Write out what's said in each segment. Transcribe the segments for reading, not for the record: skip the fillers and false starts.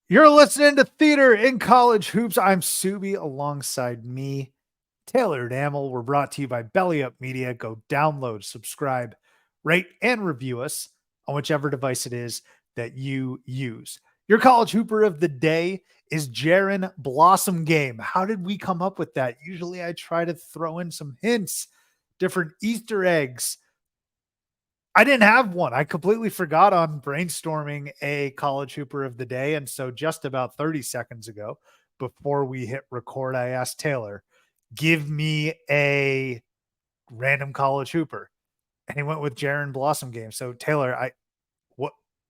You're listening to Theater in College Hoops. I'm Subbi alongside me, Taylor Damel. We're brought to you by Belly Up Media. Go download, subscribe, rate, and review us on whichever device it is that you use. Your college hooper of the day is Jaron Blossom Game. How did we come up with that? Usually I try to throw in some hints, different Easter eggs. I didn't have one. I completely forgot on brainstorming a college hooper of the day. And so just about 30 seconds ago, before we hit record, I asked Taylor, give me a random college hooper. And he went with Jaron Blossom Game. So Taylor,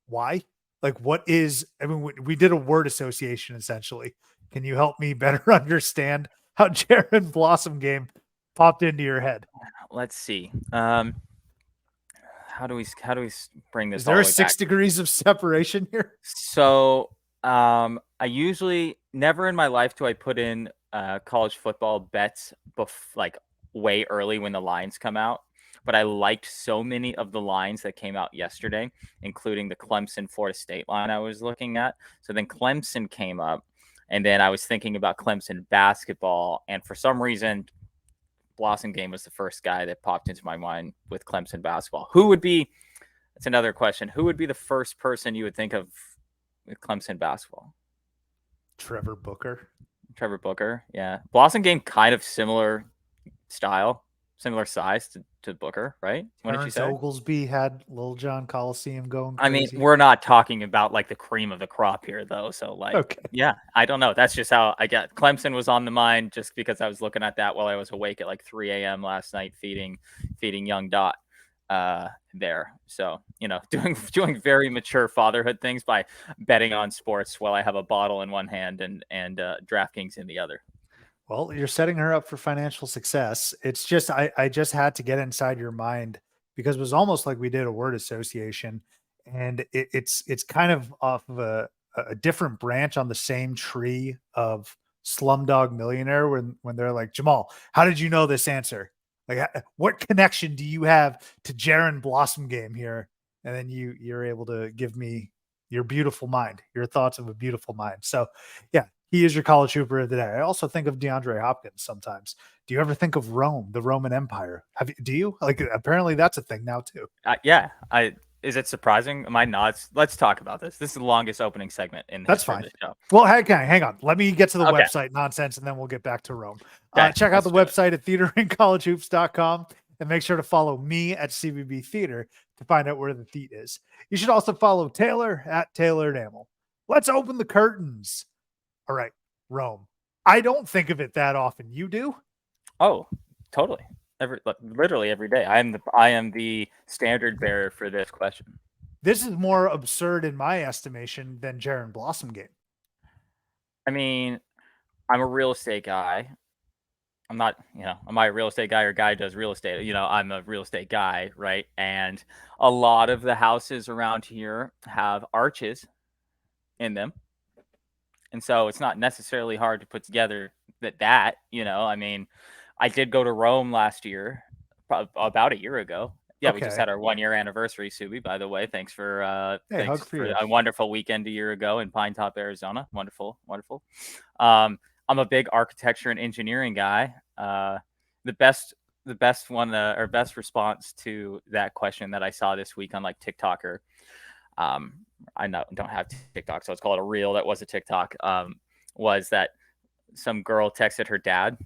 why? Like, what is, I mean, we did a word association essentially. Can you help me better understand how Jaron Blossom Game popped into your head? Let's see. How do we bring this? Is there a 6 degrees of separation here? So, I usually never in my life do I put in college football bets like way early when the lines come out. But I liked so many of the lines that came out yesterday, including the Clemson Florida State line I was looking at. So then Clemson came up, and then I was thinking about Clemson basketball, and for some reason, Blossom Game was the first guy that popped into my mind with Clemson basketball. Who would be? That's another question. Who would be the first person you would think of with Clemson basketball? Trevor Booker. Trevor Booker, yeah. Blossom Game, kind of similar style, similar size to Booker, right? What did you say? Oglesby had Lil John Coliseum going crazy. I mean, we're not talking about like the cream of the crop here, though. So, like, okay. Yeah, I don't know. That's just how I get. Clemson was on the mind just because I was looking at that while I was awake at like 3 a.m. last night, feeding young Dot there. So, you know, doing very mature fatherhood things by betting on sports while I have a bottle in one hand and DraftKings in the other. Well, you're setting her up for financial success. It's just I just had to get inside your mind because it was almost like we did a word association, and it's kind of off of a different branch on the same tree of Slumdog Millionaire when they're like, Jamal, how did you know this answer? Like, what connection do you have to Jaron Blossom Game here? And then you're able to give me your beautiful mind, your thoughts of a beautiful mind. So, yeah, he is your college hooper of the day. I also think of DeAndre Hopkins sometimes. Do you ever think of Rome, the Roman Empire? Do you? Like, apparently that's a thing now too. Yeah. Is it surprising? Am I not? Let's talk about this. This is the longest opening segment in the history of the show. Well, hang on. Let me get to the website nonsense, and then we'll get back to Rome. Check out the website at theaterincollegehoops.com, and make sure to follow me at CBB Theater to find out where the theat is. You should also follow Taylor at Taylor Damel. Let's open the curtains. All right, Rome. I don't think of it that often. You do? Oh, totally. Literally every day. I am the standard bearer for this question. This is more absurd in my estimation than Jaron Blossom Game. I mean, I'm a real estate guy. I'm not, am I a real estate guy or guy who does real estate? I'm a real estate guy, right? And a lot of the houses around here have arches in them. And so it's not necessarily hard to put together that. I mean, I did go to Rome last year, about a year ago. Yeah, okay. We just had our 1 year anniversary, Subbi, by the way. Thanks for a wonderful weekend a year ago in Pine Top, Arizona. Wonderful. I'm a big architecture and engineering guy. The best one or best response to that question that I saw this week on like TikToker. I don't have TikTok, so let's call it a reel. That was a TikTok. Was that some girl texted her dad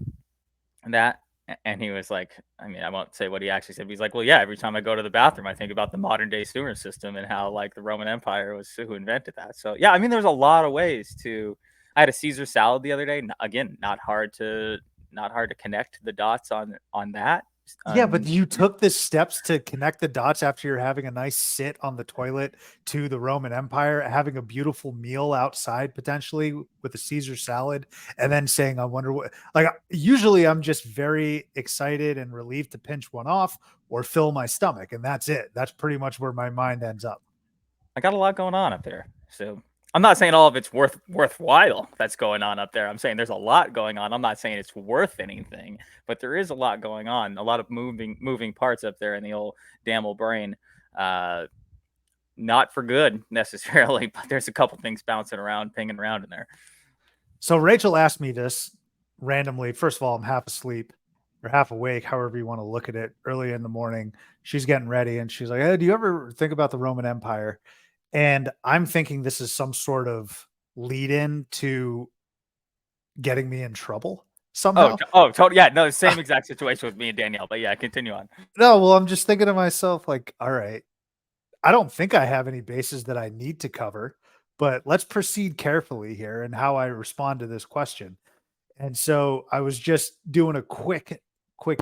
that, and he was like, I mean, I won't say what he actually said, but he's like, well, yeah, every time I go to the bathroom, I think about the modern day sewer system and how like the Roman Empire was who invented that. So yeah, I mean, there's a lot of ways to. I had a Caesar salad the other day. Again, not hard to connect the dots on that. Yeah, but you took the steps to connect the dots after you're having a nice sit on the toilet to the Roman Empire, having a beautiful meal outside potentially with a Caesar salad, and then saying, I wonder what, like, usually I'm just very excited and relieved to pinch one off or fill my stomach. And that's it. That's pretty much where my mind ends up. I got a lot going on up there. So I'm not saying all of it's worthwhile that's going on up there. I'm saying there's a lot going on. I'm not saying it's worth anything, but there is a lot going on. A lot of moving parts up there in the old Damel brain. not for good necessarily, but there's a couple things bouncing around, pinging around in there. So Rachel asked me this randomly. First of all, I'm half asleep or half awake, however you want to look at it, early in the morning. She's getting ready and she's like, "Hey, do you ever think about the Roman Empire?" And I'm thinking this is some sort of lead in to getting me in trouble somehow. Totally. Yeah, no, same exact situation with me and Danielle. But yeah, continue on. No, well, I'm just thinking to myself, like, all right, I don't think I have any bases that I need to cover, but let's proceed carefully here and how I respond to this question. And so I was just doing a quick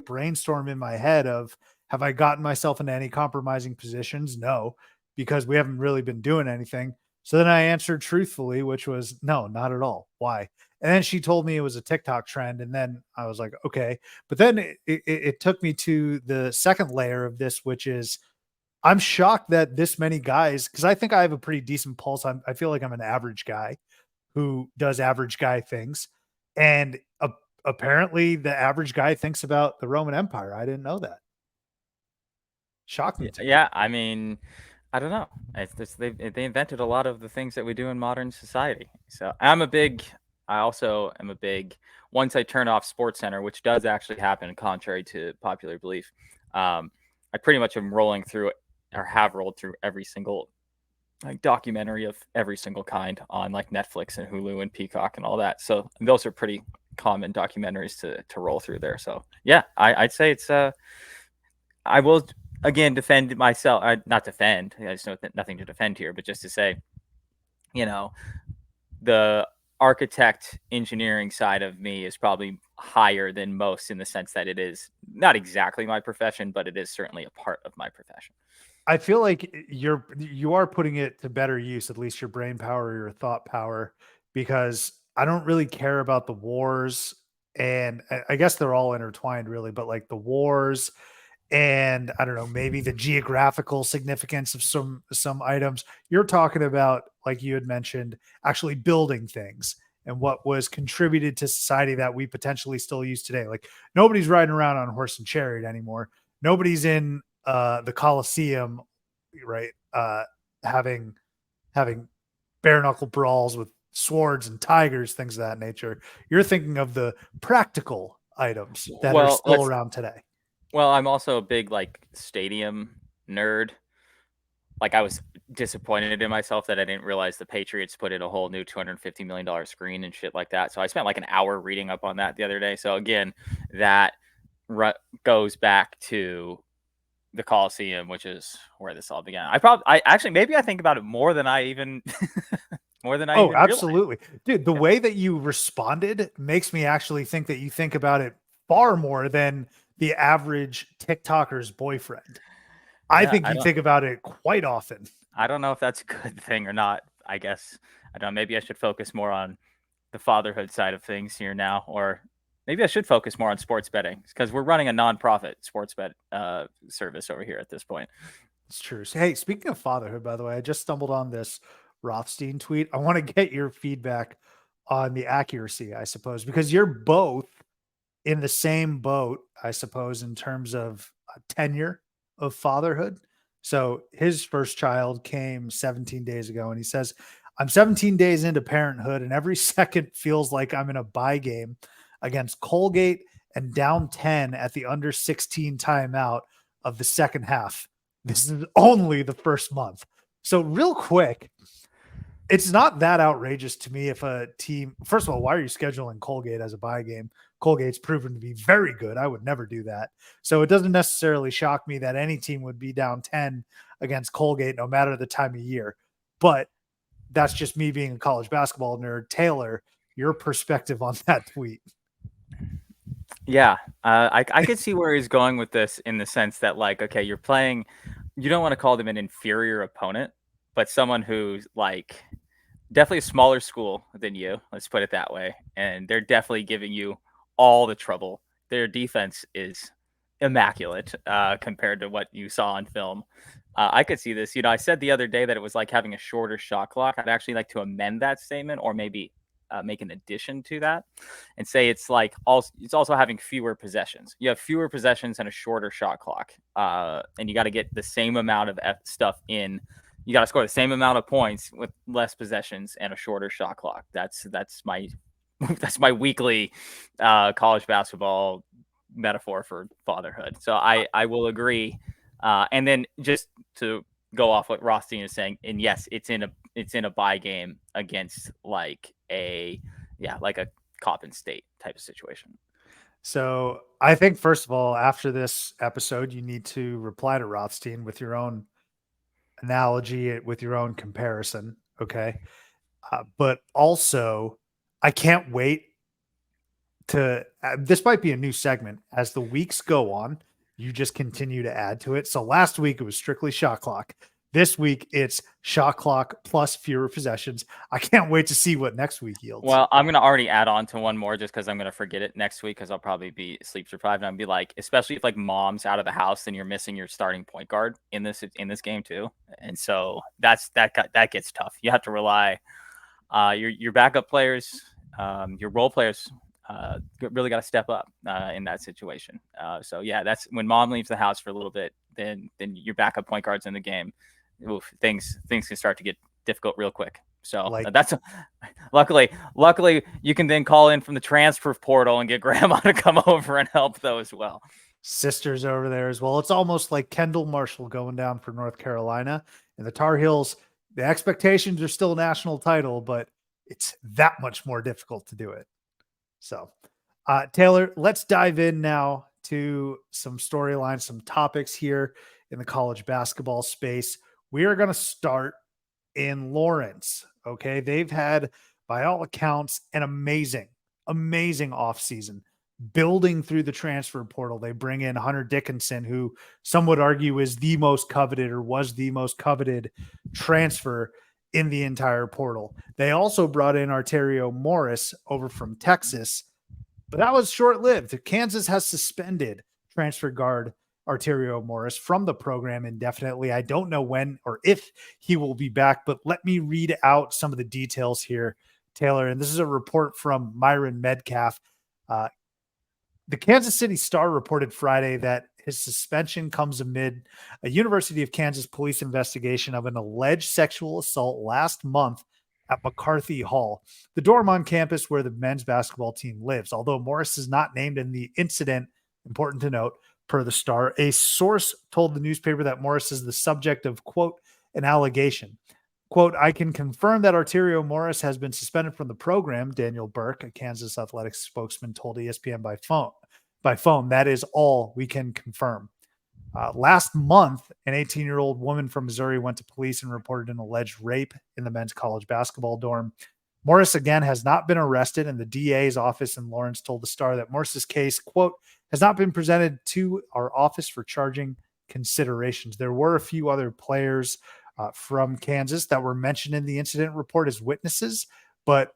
brainstorm in my head of, have I gotten myself into any compromising positions? No, because we haven't really been doing anything. So then I answered truthfully, which was no, not at all. Why? And then she told me it was a TikTok trend. And then I was like, okay. But then it took me to the second layer of this, which is I'm shocked that this many guys, because I think I have a pretty decent pulse. I feel like I'm an average guy who does average guy things. And apparently the average guy thinks about the Roman Empire. I didn't know that. Shocked me. Yeah, I mean, I don't know. They invented a lot of the things that we do in modern society. So I also am a big, once I turn off Sports Center, which does actually happen contrary to popular belief, I pretty much am rolling through or have rolled through every single like documentary of every single kind on like Netflix and Hulu and Peacock and all that. So those are pretty common documentaries to roll through there. So yeah, I'd say it's I will again defend myself. Not defend. I just know nothing to defend here, but just to say, the architect engineering side of me is probably higher than most in the sense that it is not exactly my profession, but it is certainly a part of my profession. I feel like you are putting it to better use, at least your brain power, your thought power, because I don't really care about the wars, and I guess they're all intertwined, really. But like the wars, and I don't know, maybe the geographical significance of some items. You're talking about, like you had mentioned, actually building things and what was contributed to society that we potentially still use today. Like nobody's riding around on horse and chariot anymore. Nobody's in the Coliseum, right? Having bare knuckle brawls with swords and tigers, things of that nature. You're thinking of the practical items that are still around today. Well, I'm also a big like stadium nerd. Like I was disappointed in myself that I didn't realize the Patriots put in a whole new $250 million screen and shit like that. So I spent like an hour reading up on that the other day. So again, that goes back to the Coliseum, which is where this all began. Maybe I think about it more than I even Oh, absolutely. Dude, the way that you responded makes me actually think that you think about it far more than the average TikToker's boyfriend. I think you think about it quite often. I don't know if that's a good thing or not. I guess I don't know. Maybe I should focus more on the fatherhood side of things here now, or maybe I should focus more on sports betting because we're running a nonprofit sports bet service over here at this point. It's true. So, hey, speaking of fatherhood, by the way, I just stumbled on this Rothstein tweet. I want to get your feedback on the accuracy, I suppose, because you're both in the same boat, I suppose, in terms of tenure of fatherhood. So his first child came 17 days ago, and he says, I'm 17 days into parenthood, and every second feels like I'm in a bye game against Colgate and down 10 at the under 16 timeout of the second half. This is only the first month. So real quick, it's not that outrageous to me if a team, first of all, why are you scheduling Colgate as a bye game? Colgate's proven to be very good. I would never do that. So it doesn't necessarily shock me that any team would be down 10 against Colgate, no matter the time of year. But that's just me being a college basketball nerd. Taylor, your perspective on that tweet. Yeah, I could see where he's going with this in the sense that, like, okay, you're playing, you don't want to call them an inferior opponent, but someone who's like definitely a smaller school than you. Let's put it that way. And they're definitely giving you all the trouble. Their defense is immaculate compared to what you saw on film. I could see this. I said the other day that it was like having a shorter shot clock. I'd actually like to amend that statement, or maybe make an addition to that and say it's also having fewer possessions. You have fewer possessions and a shorter shot clock, and you got to get the same amount of stuff in you got to score the same amount of points with less possessions and a shorter shot clock. That's my that's my weekly college basketball metaphor for fatherhood. So I will agree. And then just to go off what Rothstein is saying, and yes, it's in a bye game against like a Coppin State type of situation. So I think, first of all, after this episode, you need to reply to Rothstein with your own analogy, with your own comparison. Okay. But also, I can't wait to this might be a new segment as the weeks go on. You just continue to add to it. So last week it was strictly shot clock. This week it's shot clock plus fewer possessions. I can't wait to see what next week yields. Well, I'm gonna already add on to one more just because I'm gonna forget it next week because I'll probably be sleep deprived and I'll be like, especially if like mom's out of the house and you're missing your starting point guard in this game too, and so that gets tough. You have to rely your backup players, your role players. Really got to step up in that situation. So yeah, that's when mom leaves the house for a little bit. Then your backup point guard's in the game. Oof, things can start to get difficult real quick. So that's luckily you can then call in from the transfer portal and get grandma to come over and help though as well. Sisters over there as well. It's almost like Kendall Marshall going down for North Carolina and the Tar Heels. The expectations are still a national title, but it's that much more difficult to do it. So, Taylor, let's dive in now to some storylines, some topics here in the college basketball space. We are going to start in Lawrence. Okay. They've had, by all accounts, an amazing offseason building through the transfer portal. They bring in Hunter Dickinson, who some would argue is the most coveted or was the most coveted transfer in the entire portal. They also brought in Arterio Morris over from Texas, but that was short-lived. Kansas has suspended transfer guard Arterio Morris from the program indefinitely. I don't know when or if he will be back, but let me read out some of the details here, Taylor. And this is a report from Myron Medcalf. The Kansas City Star reported Friday that his suspension comes amid a University of Kansas police investigation of an alleged sexual assault last month at McCarthy Hall, the dorm on campus where the men's basketball team lives. Although Morris is not named in the incident, important to note, per the Star, a source told the newspaper that Morris is the subject of, quote, an allegation. Quote, I can confirm that Arterio Morris has been suspended from the program, Daniel Burke, a Kansas athletics spokesman, told ESPN by phone. That is all we can confirm. Last month, an 18-year-old woman from Missouri went to police and reported an alleged rape in the men's college basketball dorm. Morris, again, has not been arrested, and the DA's office in Lawrence told the Star that Morris's case, quote, has not been presented to our office for charging considerations. There were a few other players from Kansas that were mentioned in the incident report as witnesses, but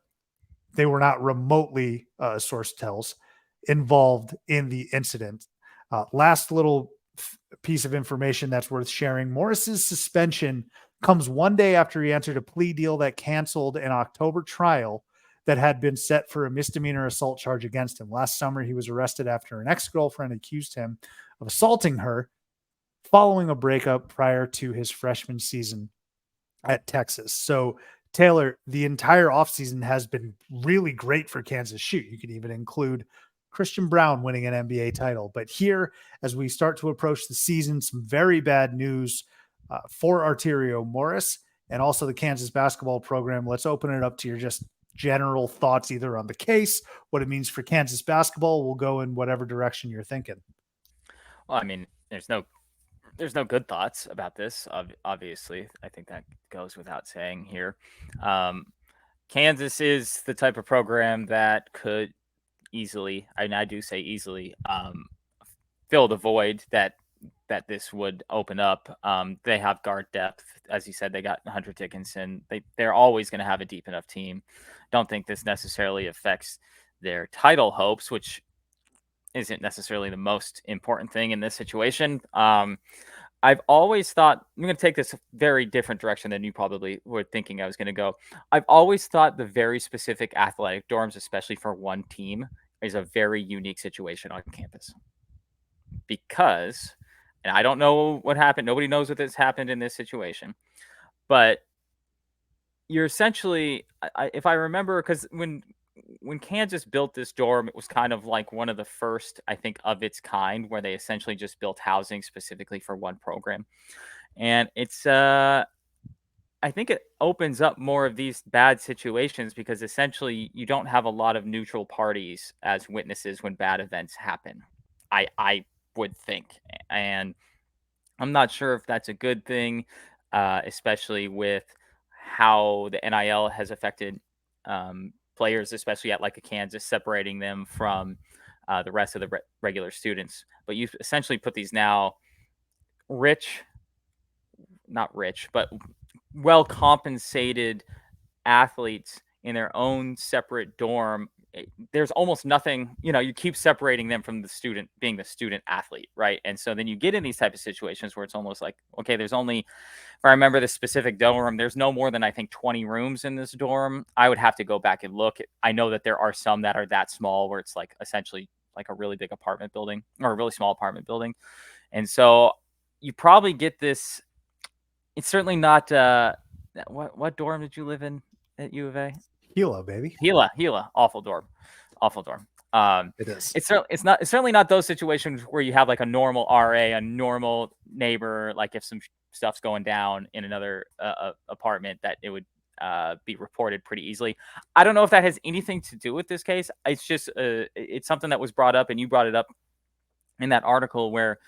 they were not remotely, source tells, involved in the incident. Last little piece of information that's worth sharing. Morris's suspension comes one day after he entered a plea deal that canceled an October trial that had been set for a misdemeanor assault charge against him. Last summer, he was arrested after an ex-girlfriend accused him of assaulting her following a breakup prior to his freshman season at Texas. So, Taylor, the entire offseason has been really great for Kansas. Shoot, you could even include Christian Brown winning an NBA title. But here, as we start to approach the season, some very bad news for Arterio Morris and also the Kansas basketball program. Let's open it up to your just general thoughts either on the case, what it means for Kansas basketball. We'll go in whatever direction you're thinking. Well, I mean, there's no good thoughts about this. Obviously, I think that goes without saying here. Kansas is the type of program that could easily, and I do say easily, fill the void that this would open up. They have guard depth. As you said, they got Hunter Dickinson. They're always going to have a deep enough team. Don't think this necessarily affects their title hopes, which isn't necessarily the most important thing in this situation. I've always thought, I'm going to take this a very different direction than you probably were thinking I was going to go. I've always thought the very specific athletic dorms, especially for one team, is a very unique situation on campus. Because, and I don't know what happened. Nobody knows what has happened in this situation. but you're essentially, if I remember, because when Kansas built this dorm, it was kind of like one of the first, I think, of its kind, where they essentially just built housing specifically for one program. And it's I think it opens up more of these bad situations because essentially you don't have a lot of neutral parties as witnesses when bad events happen. I would think, and I'm not sure if that's a good thing, especially with how the NIL has affected players, especially at like a Kansas, separating them from the rest of the regular students. But you essentially put these now rich, not rich, but well compensated athletes in their own separate dorm. There's almost nothing, you keep separating them from the student being the student athlete, right? And so then you get in these type of situations where it's almost like, okay, there's only, if I remember the specific dorm, there's no more than I think 20 rooms in this dorm. I would have to go back and look. I know that there are some that are that small where it's like essentially like a really big apartment building or a really small apartment building. And so you probably get this. It's certainly not. What dorm did you live in at U of A? Gila, baby. Gila, awful dorm. It is. It's certainly not those situations where you have like a normal RA, a normal neighbor. Like if some stuff's going down in another apartment, that it would be reported pretty easily. I don't know if that has anything to do with this case. It's just it's something that was brought up, and you brought it up in that article where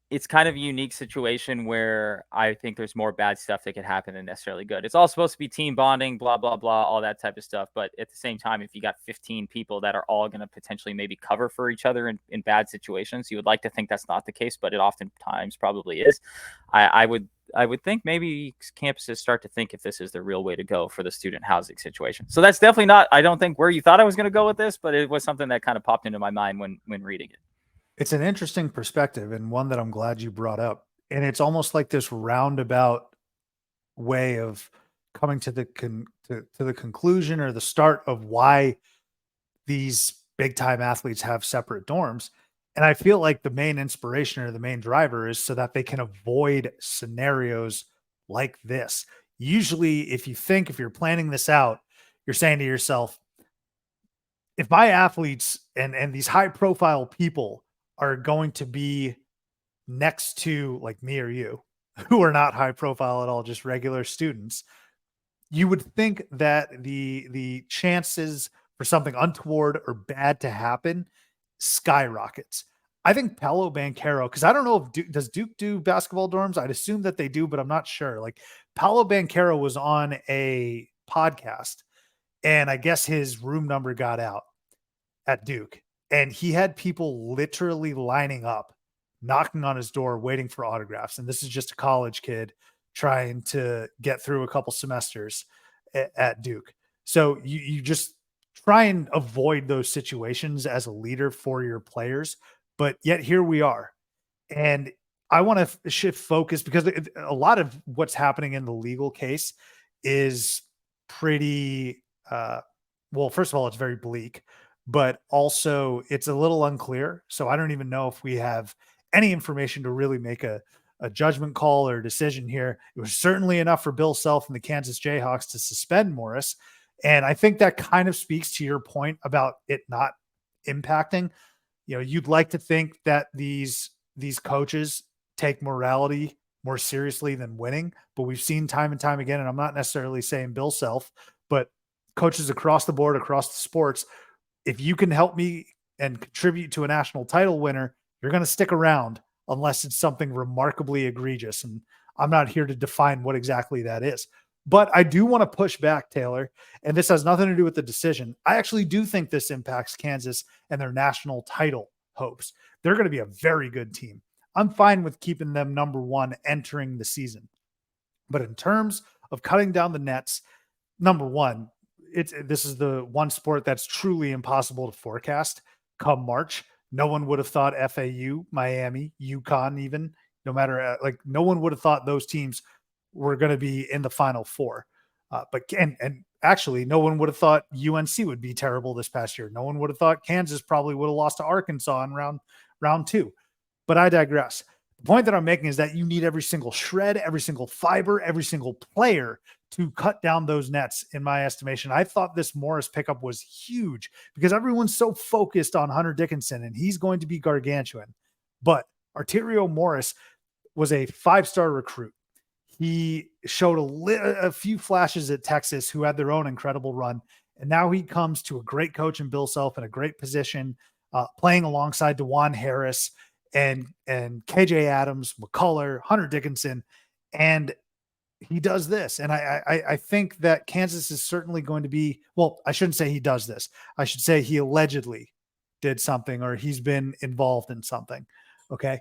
it's kind of a unique situation where I think there's more bad stuff that could happen than necessarily good. It's all supposed to be team bonding, blah, blah, blah, all that type of stuff. But at the same time, if you got 15 people that are all going to potentially maybe cover for each other in bad situations, you would like to think that's not the case, but it oftentimes probably is. I would think maybe campuses start to think if this is the real way to go for the student housing situation. So that's definitely not, I don't think, where you thought I was going to go with this, but it was something that kind of popped into my mind when reading it. It's an interesting perspective and one that I'm glad you brought up. And it's almost like this roundabout way of coming to the to the conclusion or the start of why these big time athletes have separate dorms. And I feel like the main inspiration or the main driver is so that they can avoid scenarios like this. Usually, if you're planning this out, you're saying to yourself, if my athletes and these high profile people are going to be next to like me or you, who are not high profile at all, just regular students, you would think that the chances for something untoward or bad to happen skyrockets. I think Paolo Banchero, because I don't know if does Duke do basketball dorms? I'd assume that they do, but I'm not sure. Like Paolo Banchero was on a podcast, and I guess his room number got out at Duke, and he had people literally lining up, knocking on his door, waiting for autographs. And this is just a college kid trying to get through a couple semesters at Duke. So you just try and avoid those situations as a leader for your players. But yet here we are. And I want to shift focus because a lot of what's happening in the legal case is pretty, well, first of all, it's very bleak, but also it's a little unclear. So I don't even know if we have any information to really make a judgment call or decision here. It was certainly enough for Bill Self and the Kansas Jayhawks to suspend Morris. And I think that kind of speaks to your point about it not impacting. You know, you'd like to think that these coaches take morality more seriously than winning, but we've seen time and time again, and I'm not necessarily saying Bill Self, but coaches across the board, across the sports, if you can help me and contribute to a national title winner, you're going to stick around unless it's something remarkably egregious. And I'm not here to define what exactly that is. But I do want to push back, Taylor, and this has nothing to do with the decision. I actually do think this impacts Kansas and their national title hopes. They're going to be a very good team. I'm fine with keeping them number one entering the season. But in terms of cutting down the nets, number one, this is the one sport that's truly impossible to forecast come March. No one would have thought FAU, Miami, UConn, even no matter no one would have thought those teams were going to be in the Final Four. But actually, no one would have thought UNC would be terrible this past year. No one would have thought Kansas probably would have lost to Arkansas in round two. But I digress. The point that I'm making is that you need every single shred, every single fiber, every single player to cut down those nets, in my estimation. I thought this Morris pickup was huge because everyone's so focused on Hunter Dickinson, and he's going to be gargantuan. But Arterio Morris was a 5-star recruit. He showed a few flashes at Texas, who had their own incredible run. And now he comes to a great coach in Bill Self in a great position, playing alongside DeJuan Harris and KJ Adams, McCullough, Hunter Dickinson. And he does this. And I think that Kansas is certainly going to be, well, I shouldn't say he does this. I should say he allegedly did something, or he's been involved in something. Okay.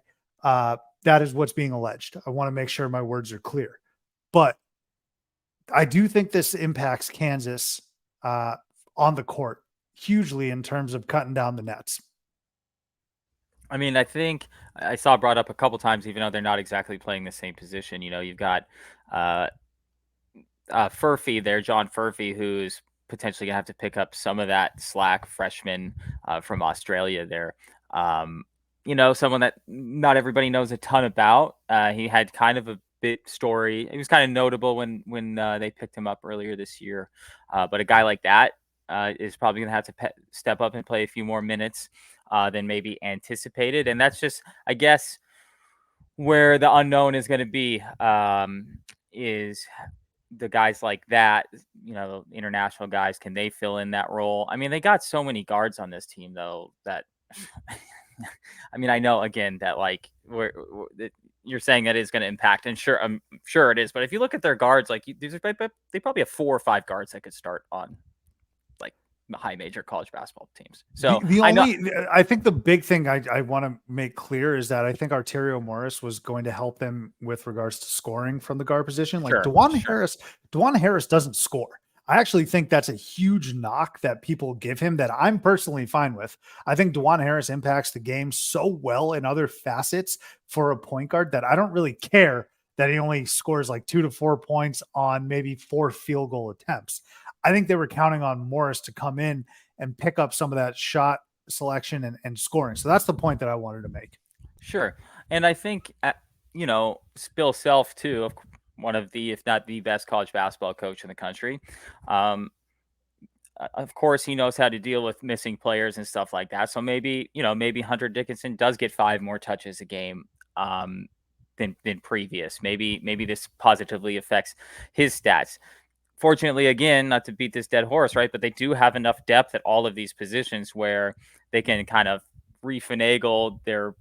That is what's being alleged. I want to make sure my words are clear. But I do think this impacts Kansas on the court hugely in terms of cutting down the nets. I mean, I think I saw brought up a couple times, even though they're not exactly playing the same position. You've got Furphy there, John Furphy, who's potentially gonna have to pick up some of that slack, freshman from Australia there. Someone that not everybody knows a ton about. He had kind of a bit story. He was kind of notable when they picked him up earlier this year. But a guy like that is probably going to have to step up and play a few more minutes than maybe anticipated. And that's just, I guess, where the unknown is going to be, is the guys like that, international guys, can they fill in that role? I mean, they got so many guards on this team, though, that I mean, I know again that like you're saying that is going to impact, and I'm sure it is. But if you look at their guards, like they probably have 4 or 5 guards that could start on like high major college basketball teams. So I think the big thing I want to make clear is that I think Arterio Morris was going to help them with regards to scoring from the guard position. Like DeJuan Harris doesn't score. I actually think that's a huge knock that people give him that I'm personally fine with. I think DeJuan Harris impacts the game so well in other facets for a point guard that I don't really care that he only scores like 2 to 4 points on maybe 4 field goal attempts. I think they were counting on Morris to come in and pick up some of that shot selection and scoring. So that's the point that I wanted to make. Sure. And I think, Bill Self too, one of the, if not the best college basketball coach in the country. Of course, he knows how to deal with missing players and stuff like that. So maybe Hunter Dickinson does get 5 more touches a game than previous. Maybe this positively affects his stats. Fortunately, again, not to beat this dead horse, right? But they do have enough depth at all of these positions where they can kind of refinagle their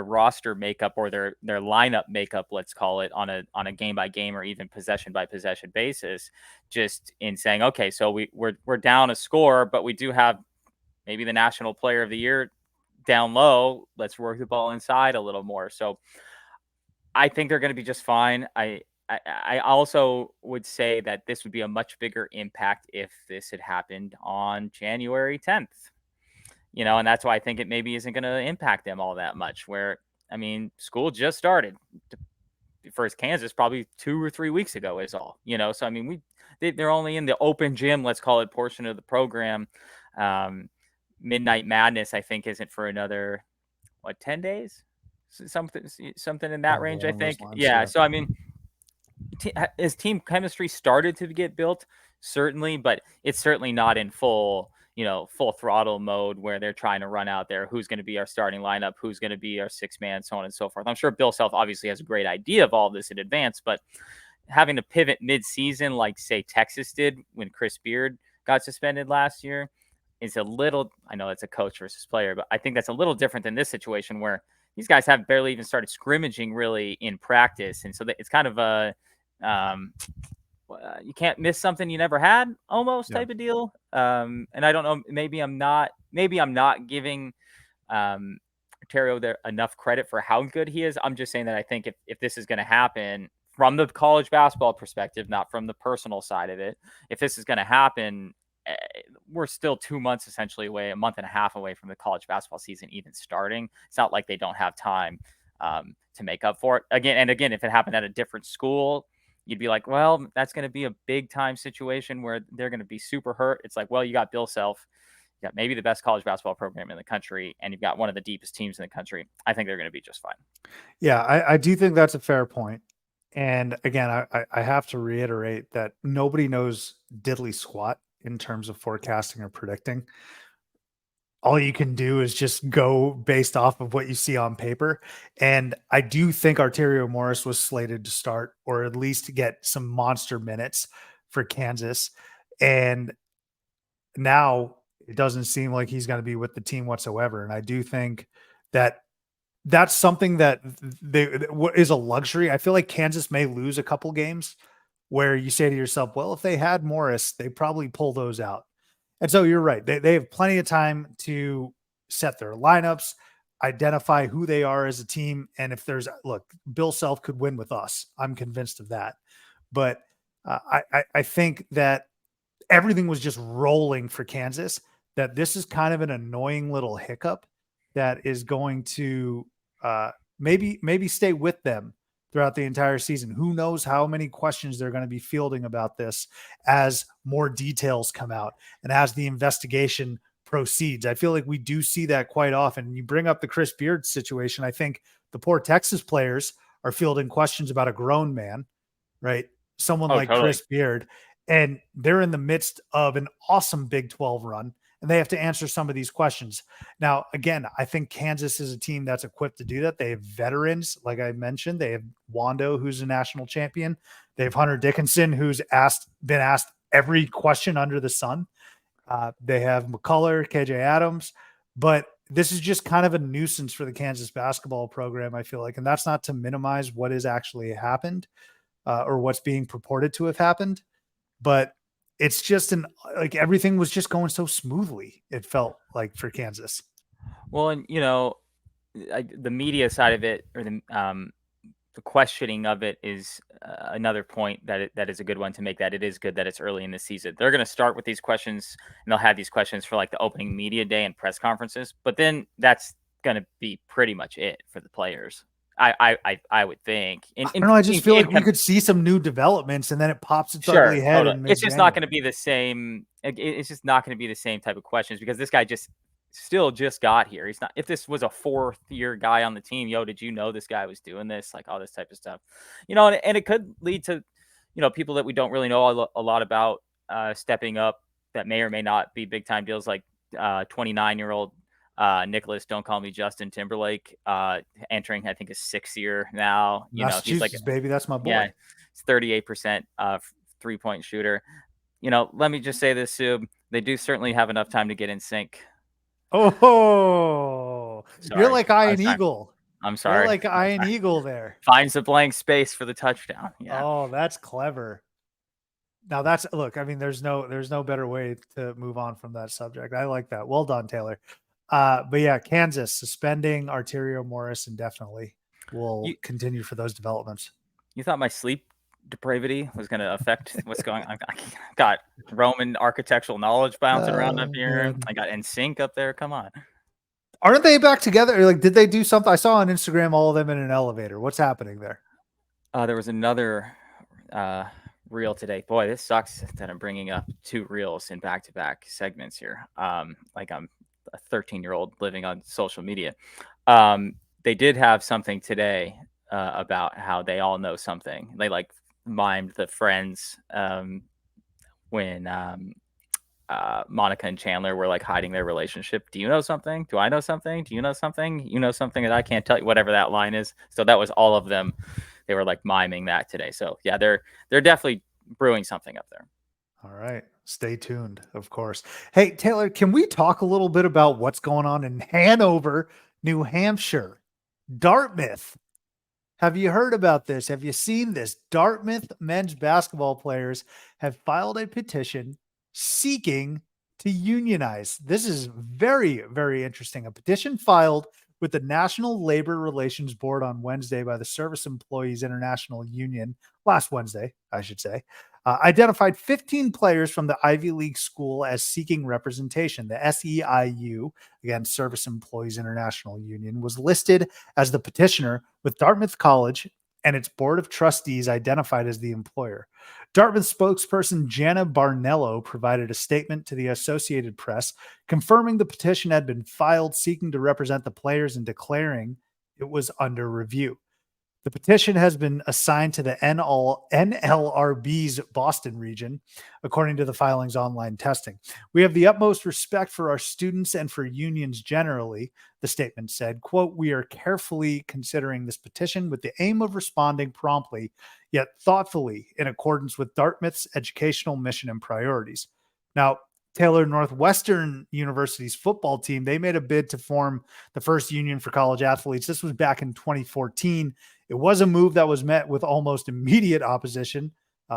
roster makeup or their lineup makeup, let's call it, on a game by game or even possession by possession basis, just in saying, okay, so we're down a score, but we do have maybe the national player of the year down low. Let's work the ball inside a little more. So I think they're going to be just fine. I also would say that this would be a much bigger impact if this had happened on January 10th. And that's why I think it maybe isn't going to impact them all that much. Where, I mean, school just started. First Kansas probably 2 or 3 weeks ago is all. So I mean, they're only in the open gym, let's call it, portion of the program. Midnight Madness, I think, isn't for another 10 days, something in that range, I think. Yeah. So I mean, as team chemistry started to get built, certainly, but it's certainly not in full throttle mode where they're trying to run out there who's going to be our starting lineup, who's going to be our 6-man, so on and so forth. I'm sure Bill Self obviously has a great idea of all of this in advance, but having to pivot mid-season like, say, Texas did when Chris Beard got suspended last year is a little, I know it's a coach versus player, but I think that's a little different than this situation where these guys have barely even started scrimmaging really in practice. And so it's kind of a, you can't miss something you never had almost type of deal. And I don't know, maybe I'm not giving Arterio there enough credit for how good he is. I'm just saying that I think if this is going to happen from the college basketball perspective, not from the personal side of it, if this is going to happen, we're still 2 months essentially away, a month and a half away from the college basketball season even starting. It's not like they don't have time to make up for it. Again, if it happened at a different school, you'd be like, well, that's going to be a big time situation where they're going to be super hurt. It's like, well, you got Bill Self, you got maybe the best college basketball program in the country, and you've got one of the deepest teams in the country. I think they're going to be just fine. Yeah, I do think that's a fair point. And again, I have to reiterate that nobody knows diddly squat in terms of forecasting or predicting. All you can do is just go based off of what you see on paper. And I do think Arterio Morris was slated to start or at least get some monster minutes for Kansas. And now it doesn't seem like he's going to be with the team whatsoever. And I do think that that's something that is a luxury. I feel like Kansas may lose a couple games where you say to yourself, well, if they had Morris, they probably pull those out. And so you're right. They have plenty of time to set their lineups, identify who they are as a team. And if there's, look, Bill Self could win with us. I'm convinced of that. But I think that everything was just rolling for Kansas, that this is kind of an annoying little hiccup that is going to maybe stay with them throughout the entire season. Who knows how many questions they're going to be fielding about this as more details come out and as the investigation proceeds. I feel like we do see that quite often. You bring up the Chris Beard situation. I think the poor Texas players are fielding questions about a grown man, right? Someone like totally. Chris Beard, and they're in the midst of an awesome Big 12 run, and they have to answer some of these questions. Now, again, I think Kansas is a team that's equipped to do that. They have veterans, like I mentioned. They have Wando, who's a national champion. They have Hunter Dickinson, who's been asked every question under the sun. They have McCullough, KJ Adams, but this is just kind of a nuisance for the Kansas basketball program, I feel like. And that's not to minimize what has actually happened or what's being purported to have happened, but it's just everything was just going so smoothly. It felt like for Kansas. Well, and the media side of it, or the questioning of it, is another point that is a good one to make. That it is good that it's early in the season. They're going to start with these questions, and they'll have these questions for like the opening media day and press conferences. But then that's going to be pretty much it for the players. I would think. I don't know. I just feel like we could see some new developments, and then it pops its ugly head. Totally. It's just not going to be the same. It's just not going to be the same type of questions because this guy just got here. He's not. If this was a 4th-year guy on the team, did you know this guy was doing this? Like all this type of stuff, and it could lead to, people that we don't really know a lot about stepping up that may or may not be big time deals, like 29-year-old. Nicholas, don't call me Justin Timberlake, entering, I think, his 6th year now. He's like, baby, that's my boy. Yeah, it's 38% 3-point shooter. Let me just say this, Sub. They do certainly have enough time to get in sync. Oh, sorry. You're like Iron Eagle. I'm sorry. You're like Iron Eagle there. Finds a blank space for the touchdown. Yeah. Oh, that's clever. Now look, I mean, there's no better way to move on from that subject. I like that. Well done, Taylor. But yeah, Kansas suspending Arterio Morris indefinitely will continue for those developments. You thought my sleep depravity was going to affect what's going on? I got Roman architectural knowledge bouncing around up here. Man. I got NSYNC up there. Come on. Aren't they back together? Like, did they do something? I saw on Instagram all of them in an elevator. What's happening there? There was another reel today. Boy, this sucks that I'm bringing up 2 reels in back-to-back segments here. Like I'm a 13-year-old living on social media. They did have something today about how they all know something. They like mimed the Friends when Monica and Chandler were like hiding their relationship. Do you know something? Do I know something? Do you know something? You know something that I can't tell you, whatever that line is. So that was all of them. They were like miming that today. So yeah, they're definitely brewing something up there. All right. Stay tuned, of course. Hey, Taylor, can we talk a little bit about what's going on in Hanover, New Hampshire? Dartmouth. Have you heard about this? Have you seen this? Dartmouth men's basketball players have filed a petition seeking to unionize. This is very, very interesting. A petition filed with the National Labor Relations Board on Wednesday by the Service Employees International Union, last Wednesday, I should say, identified 15 players from the Ivy League school as seeking representation. The SEIU, again, Service Employees International Union, was listed as the petitioner, with Dartmouth College and its board of trustees identified as the employer. Dartmouth spokesperson Jana Barnello provided a statement to the Associated Press confirming the petition had been filed seeking to represent the players and declaring it was under review. The petition has been assigned to the NLRB's Boston region, according to the filing's online testing. We have the utmost respect for our students and for unions generally, the statement said. Quote, we are carefully considering this petition with the aim of responding promptly, yet thoughtfully in accordance with Dartmouth's educational mission and priorities. Now, Taylor Northwestern University's football team, they made a bid to form the first union for college athletes. This was back in 2014. It was a move that was met with almost immediate opposition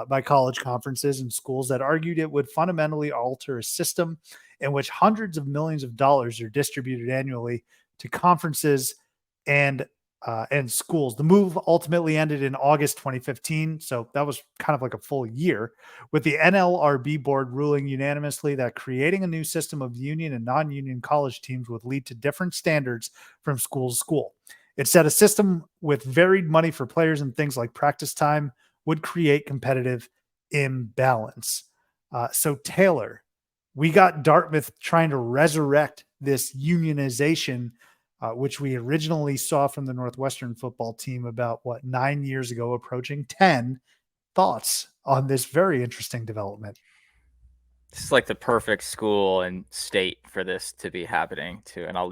by college conferences and schools that argued it would fundamentally alter a system in which hundreds of millions of dollars are distributed annually to conferences and schools. The move ultimately ended in August 2015, so that was kind of like a full year, with the NLRB board ruling unanimously that creating a new system of union and non-union college teams would lead to different standards from school to school. It said a system with varied money for players and things like practice time would create competitive imbalance. So Taylor, we got Dartmouth trying to resurrect this unionization, which we originally saw from the Northwestern football team about 9 years ago, approaching 10. Thoughts on this very interesting development? This is like the perfect school and state for this to be happening to, and I'll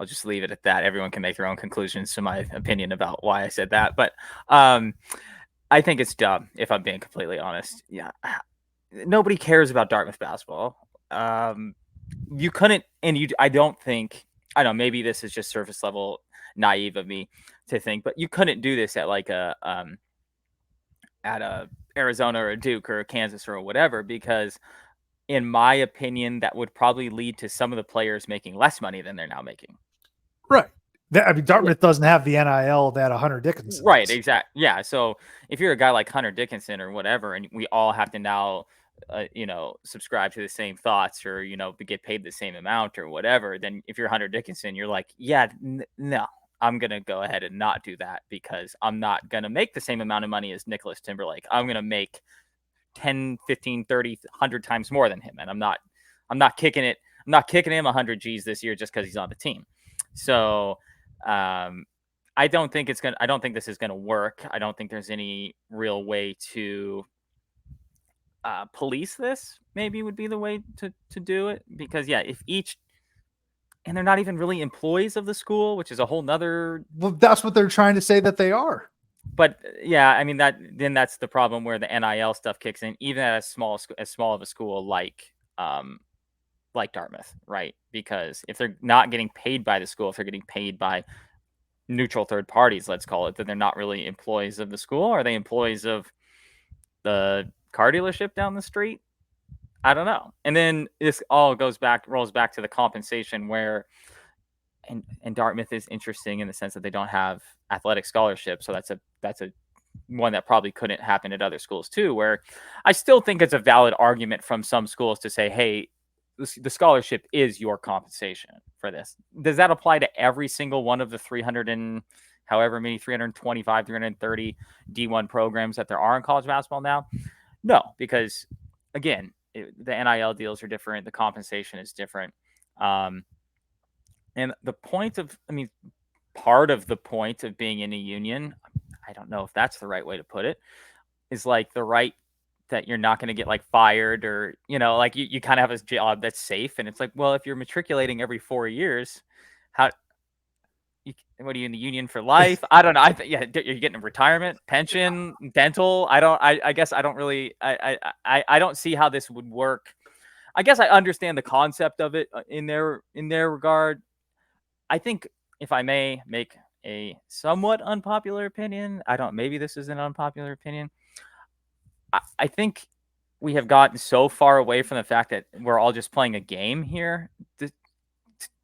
just leave it at that. Everyone can make their own conclusions to my opinion about why I said that. But I think it's dumb, if I'm being completely honest. Yeah. Nobody cares about Dartmouth basketball. You couldn't, I don't know, maybe this is just surface level naive of me to think, but you couldn't do this at like at a Arizona or a Duke or a Kansas or whatever, because in my opinion, that would probably lead to some of the players making less money than they're now making. Right. I mean, Dartmouth doesn't have the NIL that Hunter Dickinson right, does. exactly. Yeah. So if you're a guy like Hunter Dickinson or whatever, and we all have to now, subscribe to the same thoughts or, get paid the same amount or whatever, then if you're Hunter Dickinson, you're like, yeah, no, I'm going to go ahead and not do that because I'm not going to make the same amount of money as Nicholas Timberlake. I'm going to make 10, 15, 30, 100 times more than him. And I'm not kicking it. I'm not kicking him 100 G's this year just because he's on the team. So I don't think this is going to work. I don't think there's any real way to police this. Maybe would be the way to do it, because if and they're not even really employees of the school, which is a whole nother. Well, that's what they're trying to say that they are. But yeah, I mean that's the problem where the NIL stuff kicks in, even at as small of a school like Dartmouth, right? Because if they're not getting paid by the school, if they're getting paid by neutral third parties, let's call it, then they're not really employees of the school. Are they employees of the car dealership down the street? I don't know. And then this all rolls back to the compensation where, and Dartmouth is interesting in the sense that they don't have athletic scholarships. So that's a one that probably couldn't happen at other schools too, where I still think it's a valid argument from some schools to say, hey, the scholarship is your compensation for this. Does that apply to every single one of the 325, 330 D1 programs that there are in college basketball now? No, because again, the NIL deals are different. The compensation is different. And the point of, part of the point of being in a union, I don't know if that's the right way to put it, is like the right that you're not going to get like fired or, like you kind of have a job that's safe. And it's like, well, if you're matriculating every 4 years, what are you in the union for life? I don't know. You're getting a retirement, pension, dental. I guess I don't really, I don't see how this would work. I guess I understand the concept of it in their regard. I think if I may make a somewhat unpopular opinion, maybe this is an unpopular opinion. I think we have gotten so far away from the fact that we're all just playing a game here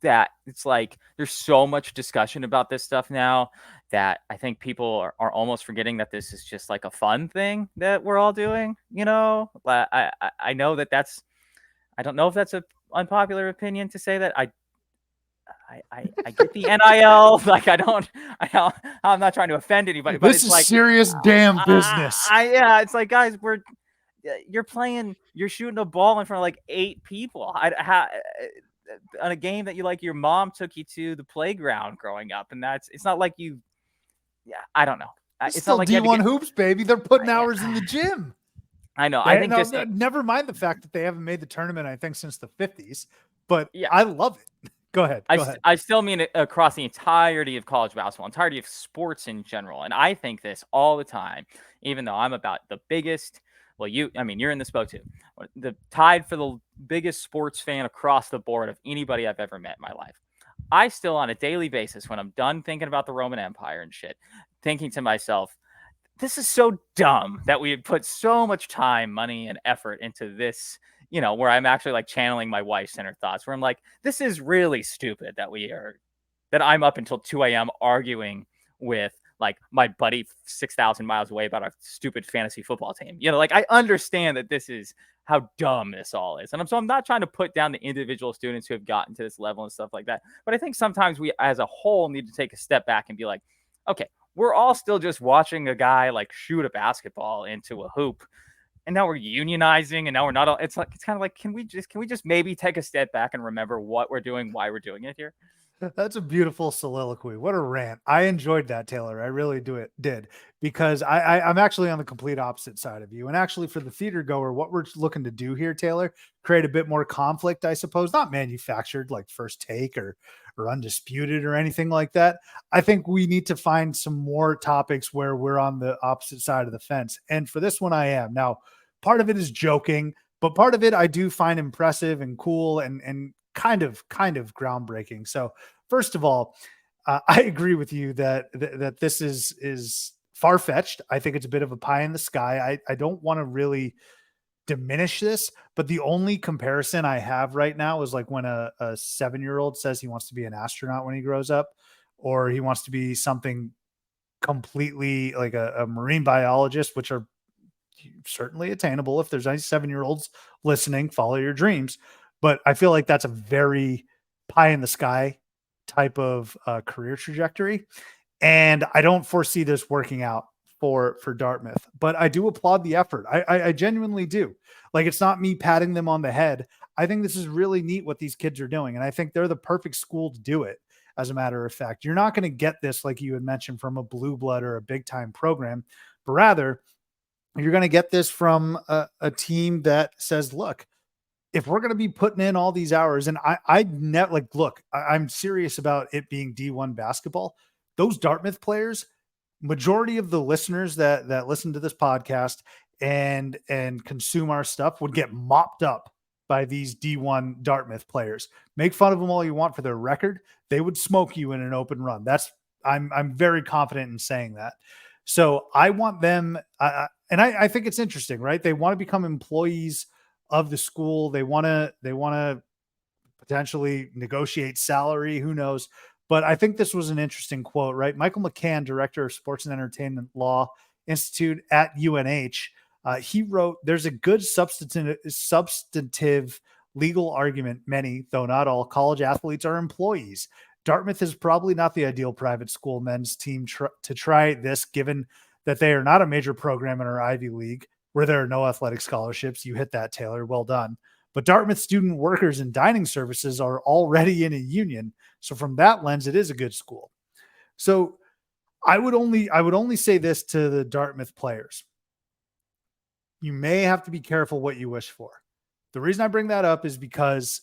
that it's like there's so much discussion about this stuff now that I think people are almost forgetting that this is just like a fun thing that we're all doing. I know I don't know if that's an unpopular opinion to say that. I get the NIL. Like I'm not trying to offend anybody, but This it's is like, serious damn business. yeah, it's like, guys, you're shooting a ball in front of like 8 people. On a game that your mom took you to the playground growing up, and it's not like you. Yeah, I don't know. It's It's not still like you had to D1 get. hoops, baby. They're putting I, hours in the gym. I know. I think No, just never mind the fact that they haven't made the tournament, I think, since the 50s, but yeah. I love it. Go ahead. I still mean it across the entirety of college basketball, entirety of sports in general. And I think this all the time, even though I'm about the biggest. Well, you're in this boat too. The tied for the biggest sports fan across the board of anybody I've ever met in my life. I still, on a daily basis, when I'm done thinking about the Roman Empire and shit, thinking to myself, this is so dumb that we had put so much time, money, and effort into this, where I'm actually like channeling my wife's inner thoughts, where I'm like, this is really stupid that I'm up until 2 a.m. arguing with like my buddy 6,000 miles away about a stupid fantasy football team. Like, I understand that this is how dumb this all is. And I'm not trying to put down the individual students who have gotten to this level and stuff like that. But I think sometimes we as a whole need to take a step back and be like, okay, we're all still just watching a guy like shoot a basketball into a hoop, and now we're unionizing, and now we're not all, it's kind of like, can we just maybe take a step back and remember what we're doing, why we're doing it here? That's a beautiful soliloquy. What a rant. I enjoyed that, Taylor. I really did because I'm actually on the complete opposite side of you. And actually, for the theater goer, what we're looking to do here, Taylor, create a bit more conflict, I suppose, not manufactured like First Take or Undisputed or anything like that. I think we need to find some more topics where we're on the opposite side of the fence. And for this one, I am. Now, part of it is joking, but part of it I do find impressive and cool and kind of groundbreaking. So first of all, I agree with you that this is far fetched. I think it's a bit of a pie in the sky. I don't want to really diminish this, but the only comparison I have right now is like when a 7-year-old says he wants to be an astronaut when he grows up, or he wants to be something completely like a marine biologist, which are certainly attainable. If there's any 7-year-olds listening, follow your dreams. But I feel like that's a very pie in the sky type of career trajectory. And I don't foresee this working out for Dartmouth, but I do applaud the effort. I genuinely do. Like, it's not me patting them on the head. I think this is really neat what these kids are doing. And I think they're the perfect school to do it. As a matter of fact, you're not going to get this, like you had mentioned, from a blue blood or a big time program, but rather you're going to get this from a team that says, look, if we're going to be putting in all these hours, and I'm serious about it being D1 basketball. Those Dartmouth players, majority of the listeners that listen to this podcast and consume our stuff would get mopped up by these D1 Dartmouth players. Make fun of them all you want for their record. They would smoke you in an open run. I'm very confident in saying that. So I want them, and I think it's interesting, right? They want to become employees of the school. They want to potentially negotiate salary. Who knows? But I think this was an interesting quote, right? Michael McCann, director of Sports and Entertainment Law Institute at UNH, he wrote, "There's a good substantive legal argument. Many, though not all, college athletes are employees. Dartmouth is probably not the ideal private school men's team to try this, given that they are not a major program in our Ivy League, where there are no athletic scholarships." You hit that, Taylor. Well done. But Dartmouth student workers and dining services are already in a union. So from that lens, it is a good school. So I would only say this to the Dartmouth players. You may have to be careful what you wish for. The reason I bring that up is because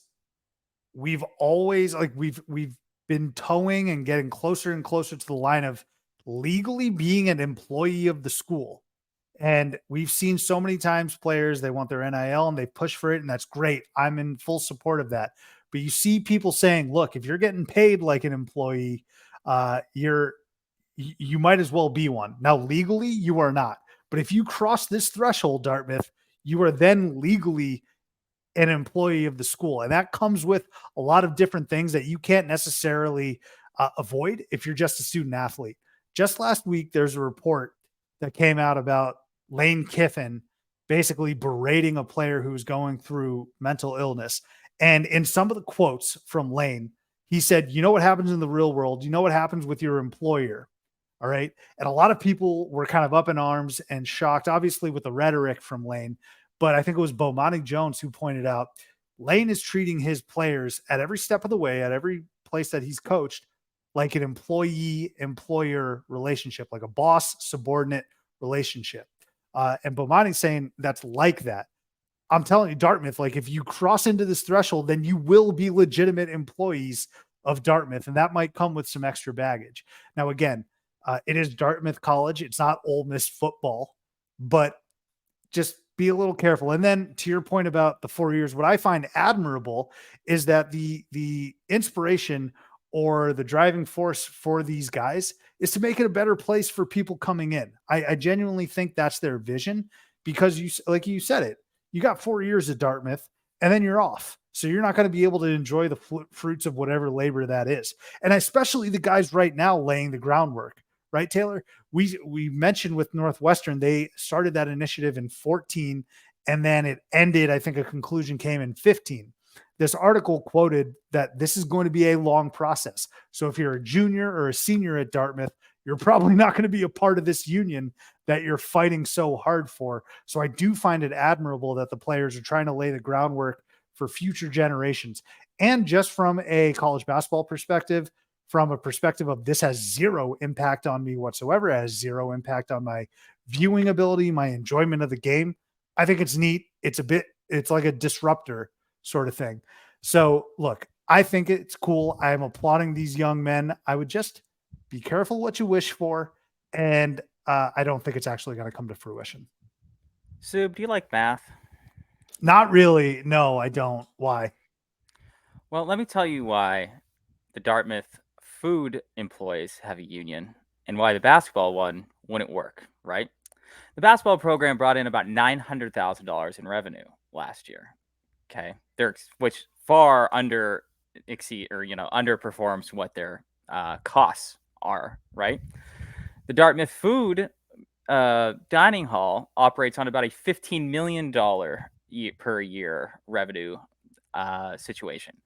we've always we've been towing and getting closer and closer to the line of legally being an employee of the school. And we've seen so many times players, they want their NIL and they push for it, and that's great. I'm in full support of that. But you see people saying, look, if you're getting paid like an employee, you might as well be one. Now, legally, you are not. But if you cross this threshold, Dartmouth, you are then legally an employee of the school. And that comes with a lot of different things that you can't necessarily avoid if you're just a student athlete. Just last week, there's a report that came out about Lane Kiffin basically berating a player who's going through mental illness. And in some of the quotes from Lane, He said, you know what happens in the real world? You know what happens with your employer. All right. And a lot of people were kind of up in arms and shocked, obviously, with the rhetoric from Lane. But I think it was Bomani Jones who pointed out Lane is treating his players at every step of the way, at every place that he's coached, like an employee employer relationship, like a boss subordinate relationship. And Bomani's saying that's like that. I'm telling you, Dartmouth, like if you cross into this threshold, then you will be legitimate employees of Dartmouth, and that might come with some extra baggage. Now, again, it is Dartmouth College. It's not Ole Miss football, but just be a little careful. And then to your point about the 4 years, what I find admirable is that the inspiration or the driving force for these guys is to make it a better place for people coming in. I genuinely think that's their vision because you, like you said it, you got 4 years at Dartmouth and then you're off. So you're not going to be able to enjoy the fruits of whatever labor that is. And especially the guys right now laying the groundwork, right, Taylor? We mentioned with Northwestern, they started that initiative in 14 and then it ended. I think a conclusion came in 15. This article quoted that this is going to be a long process. So if you're a junior or a senior at Dartmouth, you're probably not going to be a part of this union that you're fighting so hard for. So I do find it admirable that the players are trying to lay the groundwork for future generations. And just from a college basketball perspective, from a perspective of this has zero impact on me whatsoever, it has zero impact on my viewing ability, my enjoyment of the game. I think it's neat. It's like a disruptor sort of thing. So look, I think it's cool. I'm applauding these young men. I would just be careful what you wish for. And I don't think it's actually going to come to fruition. Sub, do you like math? Not really. No, I don't. Why? Well, let me tell you why the Dartmouth food employees have a union and why the basketball one wouldn't work, right? The basketball program brought in about $900,000 in revenue last year. Okay. Which far underperforms what their costs are, right? The Dartmouth food dining hall operates on about a $15 million per year revenue situation.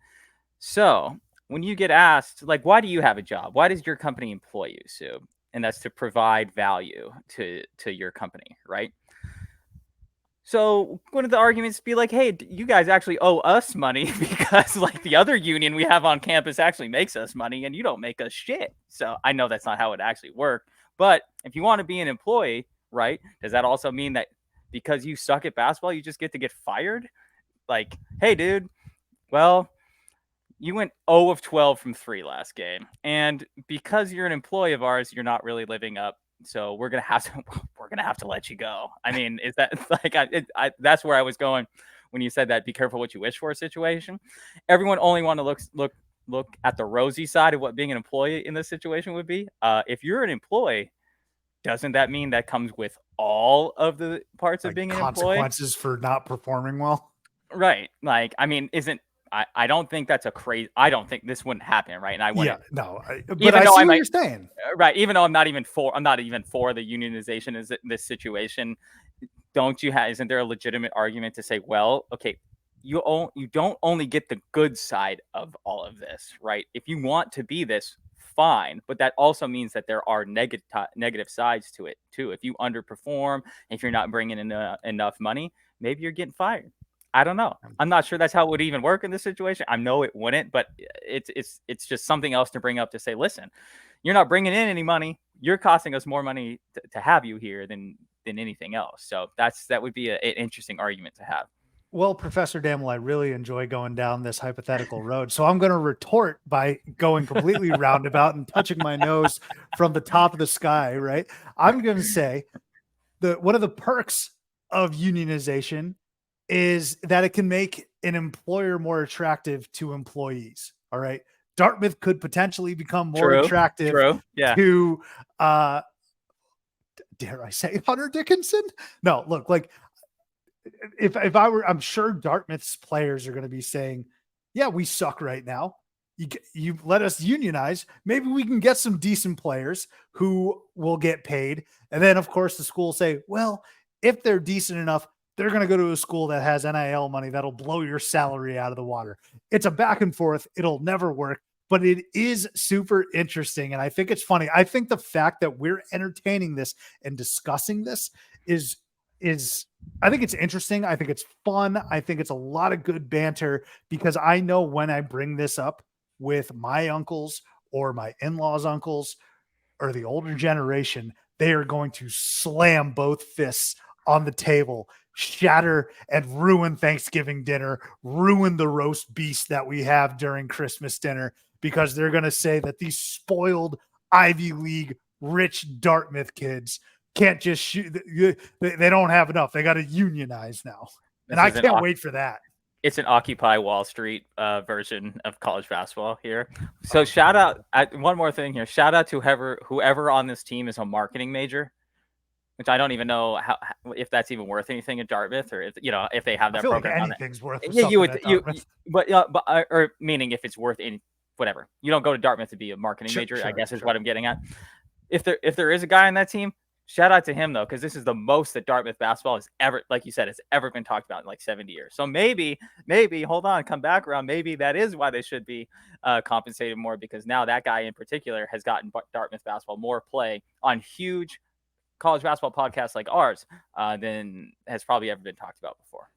So when you get asked, like, why do you have a job? Why does your company employ you, Sue? And that's to provide value to your company, right? So one of the arguments be like, hey, you guys actually owe us money because like the other union we have on campus actually makes us money and you don't make us shit. So I know that's not how it actually works. But if you want to be an employee, right, does that also mean that because you suck at basketball, you just get to get fired? Like, hey, dude, well, you went 0 of 12 from 3 last game. And because you're an employee of ours, you're not really living up. So we're gonna have to let you go. I mean, is that like that's where I was going when you said that? Be careful what you wish for situation. Everyone only want to look at the rosy side of what being an employee in this situation would be. If you're an employee, doesn't that mean that comes with all of the parts of being an employee? Consequences for not performing well, right? Like, I mean, I don't think that's I don't think this wouldn't happen, right? And I wouldn't. Yeah, no. But I see what you're saying. Right. Even though I'm not even for the unionization in this situation. Isn't there a legitimate argument to say, well, okay, you don't only get the good side of all of this, right? If you want to be this, fine. But that also means that there are negative sides to it too. If you underperform, if you're not bringing in enough money, maybe you're getting fired. I don't know. I'm not sure that's how it would even work in this situation. I know it wouldn't, but it's just something else to bring up to say, listen, you're not bringing in any money. You're costing us more money to have you here than anything else. So that would be an interesting argument to have. Well, Professor Damel, I really enjoy going down this hypothetical road. So I'm going to retort by going completely roundabout and touching my nose from the top of the sky, right? I'm going to say that one of the perks of unionization is that it can make an employer more attractive to employees. All right. Dartmouth could potentially become more attractive to, dare I say, Hunter Dickinson? No, look, like if I were, I'm sure Dartmouth's players are going to be saying, yeah, we suck right now. You let us unionize. Maybe we can get some decent players who will get paid. And then, of course, the school will say, well, if they're decent enough, they're going to go to a school that has NIL money that'll blow your salary out of the water. It's a back and forth. It'll never work. but it is super interesting. And I think it's funny. I think the fact that we're entertaining this and discussing this is I think it's interesting. I think it's fun. I think it's a lot of good banter because I know when I bring this up with my uncles or my in-laws' uncles or the older generation, they are going to slam both fists on the table, shatter and ruin Thanksgiving dinner, ruin the roast beast that we have during Christmas dinner, because they're going to say that these spoiled Ivy League rich Dartmouth kids can't just shoot. They don't have enough. They got to unionize now. And I can't wait for that. It's an Occupy Wall Street version of college basketball here. So shout out, one more thing here. Shout out to whoever on this team is a marketing major, which I don't even know if that's even worth anything at Dartmouth, or if they have that program. Like anything's worth. Yeah, or meaning if it's worth any whatever. You don't go to Dartmouth to be a marketing major. I guess is what I'm getting at. If there is a guy on that team, shout out to him, though, because this is the most that Dartmouth basketball has ever, like you said, has ever been talked about in like 70 years. So maybe, hold on, come back around. Maybe that is why they should be compensated more, because now that guy in particular has gotten Dartmouth basketball more play on huge college basketball podcasts like ours than has probably ever been talked about before.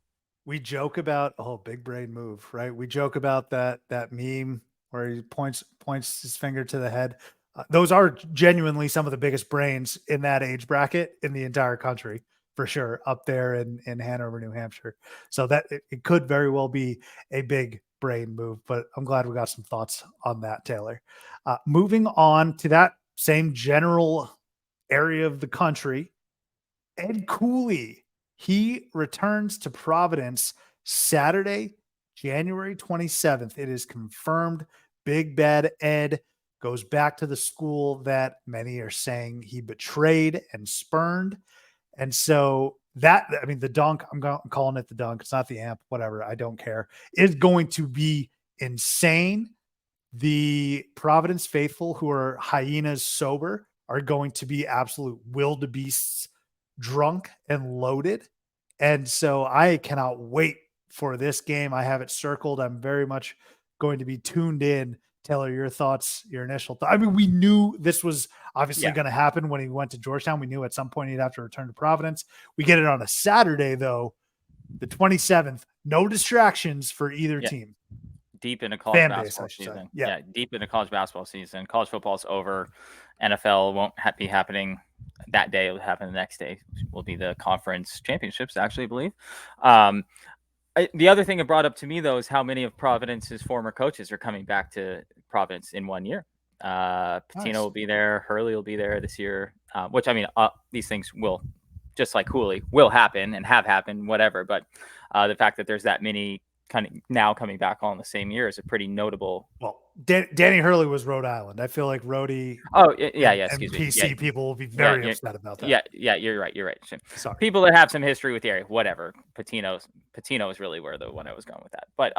We joke about, big brain move, right? We joke about that meme where he points his finger to the head. Those are genuinely some of the biggest brains in that age bracket in the entire country, for sure, up there in Hanover, New Hampshire. So that it could very well be a big brain move, but I'm glad we got some thoughts on that, Taylor. Moving on to that same general area of the country, Ed Cooley, he returns to Providence Saturday, January 27th. It is confirmed. Big Bad Ed goes back to the school that many are saying he betrayed and spurned. And so the dunk, I'm calling it the dunk. It's not the amp, whatever. I don't care. It's going to be insane. The Providence faithful, who are hyenas sober, are going to be absolute wildebeests, drunk and loaded. And so I cannot wait for this game. I have it circled. I'm very much going to be tuned in. Taylor, your thoughts, your initial thoughts. I mean, we knew this was obviously going to happen when he went to Georgetown. We knew at some point he'd have to return to Providence. We get it on a Saturday, though, the 27th. No distractions for either team. Deep into college basketball season. Yeah, deep into college basketball season. College football's over. NFL won't be happening that day. It'll happen the next day. Will be the conference championships, actually, I believe. The other thing it brought up to me, though, is how many of Providence's former coaches are coming back to Providence in 1 year. Pitino will be there. Hurley will be there this year, which, I mean, these things will, just like Cooley, will happen and have happened, whatever. But the fact that there's that many kind of now coming back all in the same year is a pretty notable. Well, Danny Hurley was Rhode Island. I feel like Rhodey. Oh yeah, excuse me. PC people will be very upset about that. Yeah, you're right. Sorry. People that have some history with the area, whatever. Patino is really where the one I was going with that. But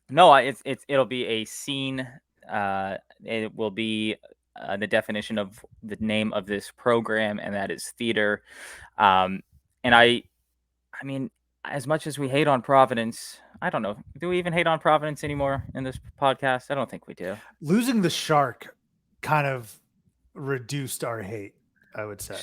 no, it'll be a scene. It will be the definition of the name of this program, and that is theater. And I mean, as much as we hate on Providence, I don't know. Do we even hate on Providence anymore in this podcast? I don't think we do. Losing the Shark kind of reduced our hate, I would say.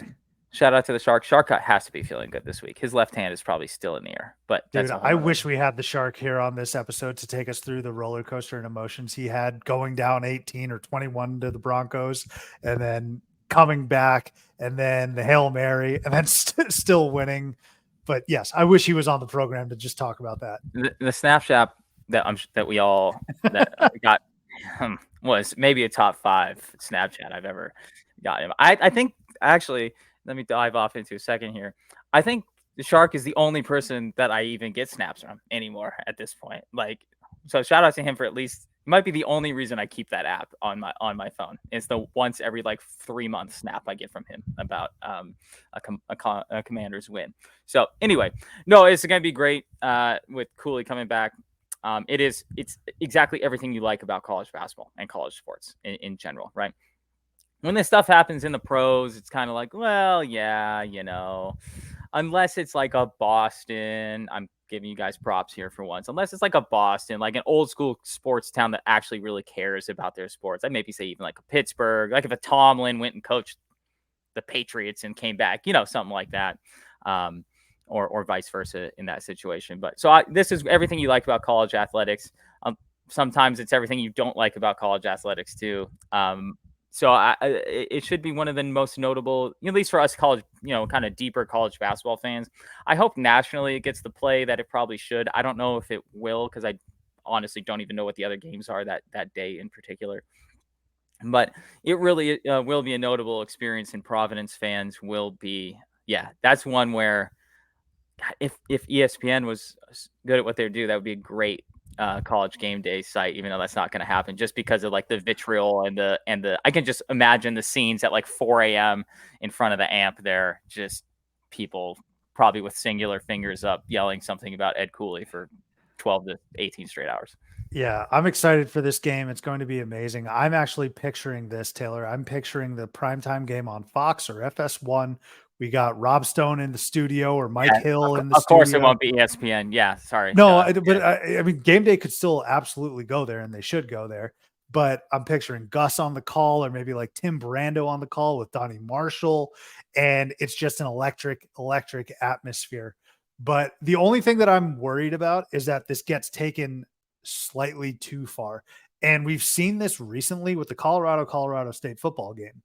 Shout out to the Shark. Shark has to be feeling good this week. His left hand is probably still in the air. But dude, I wish we had the Shark here on this episode to take us through the roller coaster and emotions he had going down 18 or 21 to the Broncos, and then coming back, and then the Hail Mary, and then still winning. But yes, I wish he was on the program to just talk about that. The Snapchat that we all got was maybe a top 5 Snapchat I've ever gotten. I think, actually, let me dive off into a second here. I think the Shark is the only person that I even get snaps from anymore at this point. Like, so shout out to him for at least. Might be the only reason I keep that app on my phone. It's the once every 3 months snap I get from him about a Commander's win. So anyway, no, it's going to be great with Cooley coming back. It's exactly everything you like about college basketball and college sports in general, right? When this stuff happens in the pros, it's kind of like, well, yeah, unless it's like a Boston, I'm giving you guys props here for once. Unless it's like a Boston, like an old school sports town that actually really cares about their sports. I'd maybe say even like a Pittsburgh, like if a Tomlin went and coached the Patriots and came back, something like that. Or vice versa in that situation. But so this is everything you like about college athletics. Sometimes it's everything you don't like about college athletics too. So it should be one of the most notable, at least for us college, kind of deeper college basketball fans. I hope nationally it gets the play that it probably should. I don't know if it will, because I honestly don't even know what the other games are that day in particular. But it really will be a notable experience, and Providence fans will be, that's one where if ESPN was good at what they do, that would be a great college game day site, even though that's not going to happen, just because of like the vitriol and the I can just imagine the scenes at like 4 a.m. in front of the amp there, just people probably with singular fingers up yelling something about Ed Cooley for 12 to 18 straight hours. Yeah, I'm excited for this game. It's going to be amazing. I'm actually picturing this, Taylor. I'm picturing the primetime game on Fox or FS1. We got Rob Stone in the studio or Mike Hill in the studio. Of course, it won't be ESPN. Yeah, sorry. No, but I mean, game day could still absolutely go there, and they should go there. But I'm picturing Gus on the call, or maybe like Tim Brando on the call with Donnie Marshall, and it's just an electric atmosphere. But the only thing that I'm worried about is that this gets taken slightly too far. And we've seen this recently with the Colorado State football game.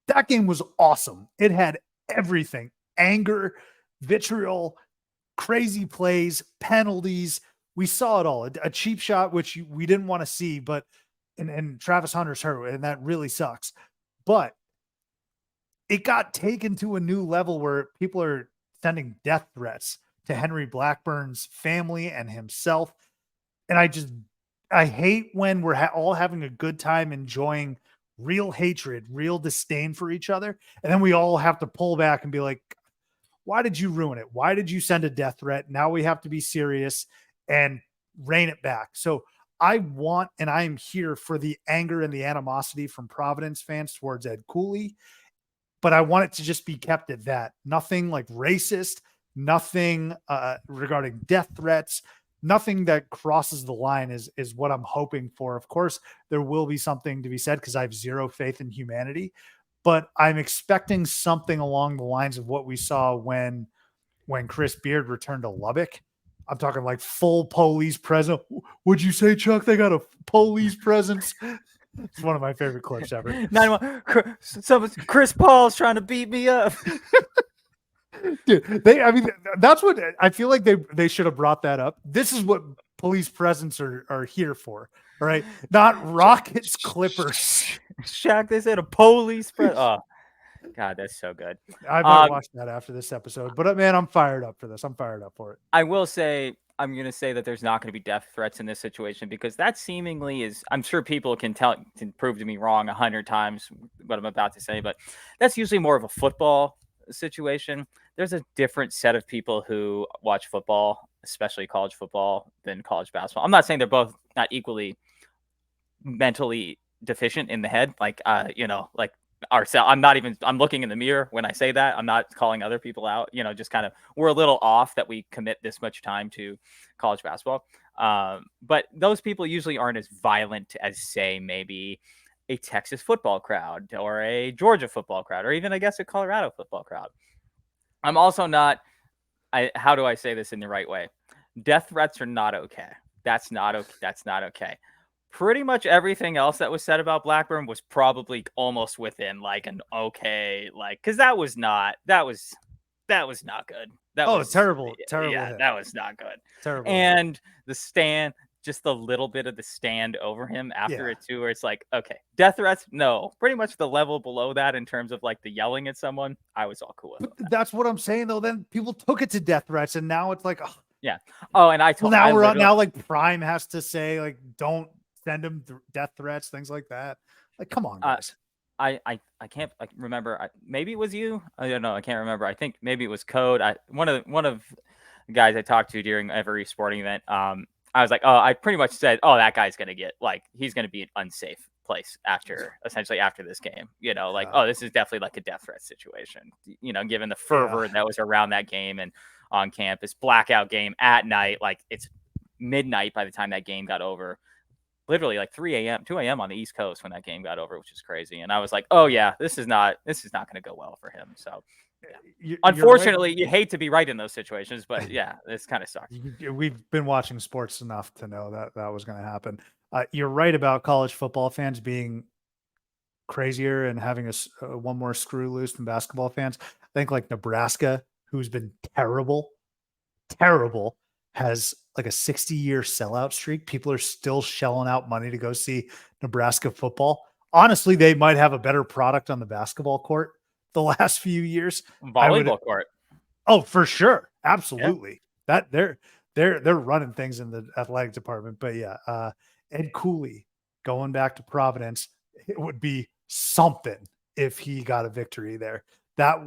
That game was awesome. It had everything: anger, vitriol, crazy plays, penalties. We saw it all. A cheap shot, which we didn't want to see, but and Travis Hunter's hurt, and that really sucks. But it got taken to a new level where people are sending death threats to Henry Blackburn's family and himself. And I hate when we're all having a good time, enjoying real hatred, real disdain for each other. And then we all have to pull back and be like, why did you ruin it? Why did you send a death threat? Now we have to be serious and rein it back. So I want, and I am here for the anger and the animosity from Providence fans towards Ed Cooley, but I want it to just be kept at that. Nothing like racist, nothing regarding death threats, nothing that crosses the line is what I'm hoping for. Of course, there will be something to be said because I have zero faith in humanity, but I'm expecting something along the lines of what we saw when Chris Beard returned to Lubbock. I'm talking like full police presence. Would you say, Chuck, they got a police presence? It's one of my favorite clips ever. Chris Paul's trying to beat me up. Dude, that's what I feel like they should have brought that up. This is what police presence are here for. All right. Not rockets, clippers. Shaq, they said a police presence. Oh, God, that's so good. I might watch that after this episode, but man, I'm fired up for this. I'm fired up for it. I will say, I'm going to say that there's not going to be death threats in this situation, because that seemingly is, I'm sure people can prove to me wrong 100 times what I'm about to say, but that's usually more of a football situation. There's a different set of people who watch football, especially college football, than college basketball. I'm not saying they're both not equally mentally deficient in the head. Like, like ourselves. I'm looking in the mirror when I say that. I'm not calling other people out, just kind of, we're a little off that we commit this much time to college basketball. But those people usually aren't as violent as, say, maybe a Texas football crowd or a Georgia football crowd, or even, I guess, a Colorado football crowd. I'm also not, how do I say this in the right way? Death threats are not okay. That's not okay. Pretty much everything else that was said about Blackburn was probably almost within like an okay, like, because that was not good. Terrible. Yeah, that was not good. Terrible. And the stand, just a little bit of the stand over him after it too, where it's like, okay, death threats, no. Pretty much the level below that in terms of like the yelling at someone, I was all cool with. But that's what I'm saying though. Then people took it to death threats, and now it's like, yeah. Oh, and now like Prime has to say like, don't send him death threats, things like that. Like, come on, guys. I can't remember. Maybe it was you. I don't know. I can't remember. I think maybe it was Code. One of the guys I talked to during every sporting event. I was like, oh, I pretty much said, oh, that guy's gonna get he's gonna be an unsafe place after this game. Oh, this is definitely like a death threat situation. Given the fervor that was around that game and on campus, blackout game at night. Like it's midnight by the time that game got over. Literally like 3 a.m., 2 a.m. on the East Coast when that game got over, which is crazy. And I was like, oh yeah, this is not going to go well for him. So yeah. Unfortunately, you hate to be right in those situations, but yeah, this kind of sucks. We've been watching sports enough to know that that was going to happen. You're right about college football fans being crazier and having one more screw loose than basketball fans. I think like Nebraska, who's been terrible, has like a 60-year sellout streak. People are still shelling out money to go see Nebraska football. Honestly, they might have a better product on the basketball court the last few years. Volleyball court. Oh, for sure. Absolutely. Yeah. That they're running things in the athletic department. But yeah, Ed Cooley going back to Providence, it would be something if he got a victory there. That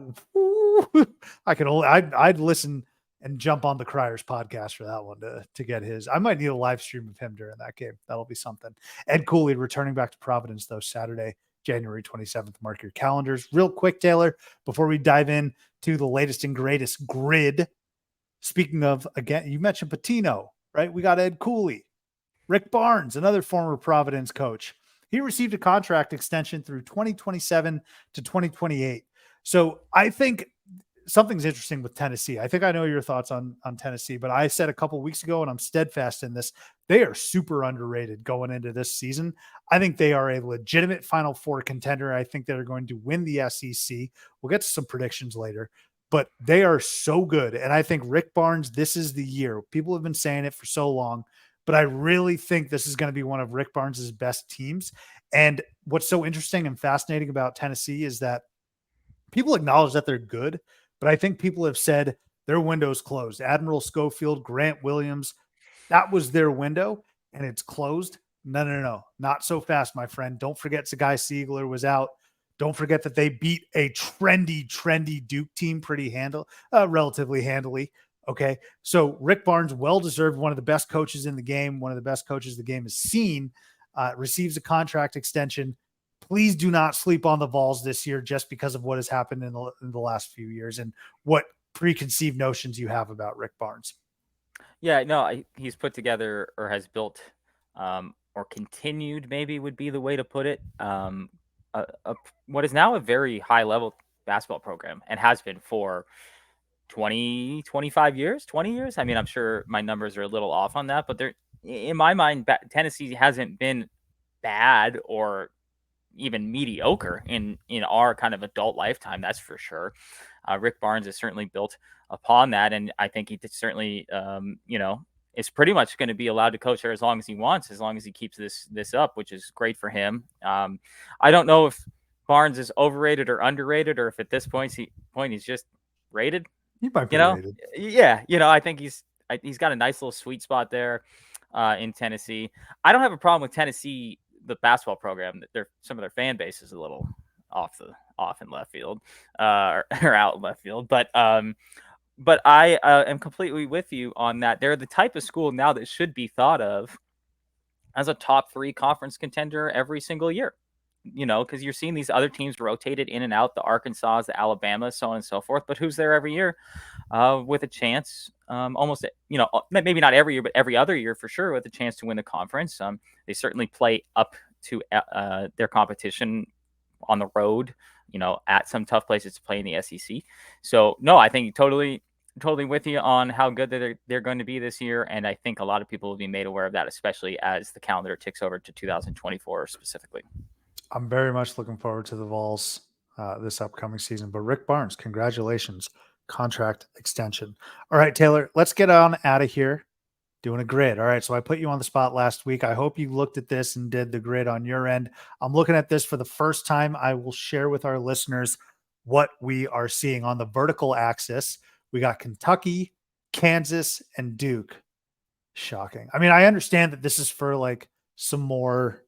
I'd listen and jump on the Criers podcast for that one to get his. I might need a live stream of him during that game. That'll be something. Ed Cooley returning back to Providence though, Saturday, January 27th. Mark your calendars. Real quick, Taylor, before we dive in to the latest and greatest grid. Speaking of, again, you mentioned Patino, right? We got Ed Cooley, Rick Barnes, another former Providence coach. He received a contract extension through 2027 to 2028. So I think something's interesting with Tennessee. I think I know your thoughts on Tennessee, but I said a couple of weeks ago, and I'm steadfast in this, they are super underrated going into this season. I think they are a legitimate Final Four contender. I think they're going to win the SEC. We'll get to some predictions later, but they are so good. And I think Rick Barnes, this is the year. People have been saying it for so long, but I really think this is going to be one of Rick Barnes's best teams. And what's so interesting and fascinating about Tennessee is that people acknowledge that they're good, but I think people have said their window's closed. Admiral Schofield, Grant Williams, that was their window, and it's closed. No. Not so fast, my friend. Don't forget Zagai Siegler was out. Don't forget that they beat a trendy Duke team relatively handily. Okay, so Rick Barnes, well-deserved, one of the best coaches in the game, one of the best coaches the game has seen, receives a contract extension. Please do not sleep on the Vols this year just because of what has happened in the last few years and what preconceived notions you have about Rick Barnes. Yeah, no, he's put together or has built or continued, maybe would be the way to put it, what is now a very high-level basketball program and has been for 20, 25 years, 20 years. I mean, I'm sure my numbers are a little off on that, but they're, in my mind, Tennessee hasn't been bad or even mediocre in our kind of adult lifetime. That's for sure. Rick Barnes has certainly built upon that. And I think he certainly, is pretty much going to be allowed to coach there as long as he wants, as long as he keeps this up, which is great for him. I don't know if Barnes is overrated or underrated, or if at this point he's just rated. He might be rated. Yeah. I think he's got a nice little sweet spot there in Tennessee. I don't have a problem with Tennessee, the basketball program. That some of their fan base is a little off in left field or out in left field, but I am completely with you on that. They're the type of school now that should be thought of as a top 3 conference contender every single year. Because you're seeing these other teams rotated in and out, the Arkansas, the Alabama, so on and so forth. But who's there every year with a chance, almost, maybe not every year, but every other year for sure, with a chance to win the conference. They certainly play up to their competition on the road, at some tough places to play in the SEC. So, no, I think totally with you on how good they're going to be this year. And I think a lot of people will be made aware of that, especially as the calendar ticks over to 2024 specifically. I'm very much looking forward to the Vols this upcoming season. But Rick Barnes, congratulations. Contract extension. All right, Taylor, let's get on out of here doing a grid. All right, so I put you on the spot last week. I hope you looked at this and did the grid on your end. I'm looking at this for the first time. I will share with our listeners what we are seeing on the vertical axis. We got Kentucky, Kansas, and Duke. Shocking. I mean, I understand that this is for like some more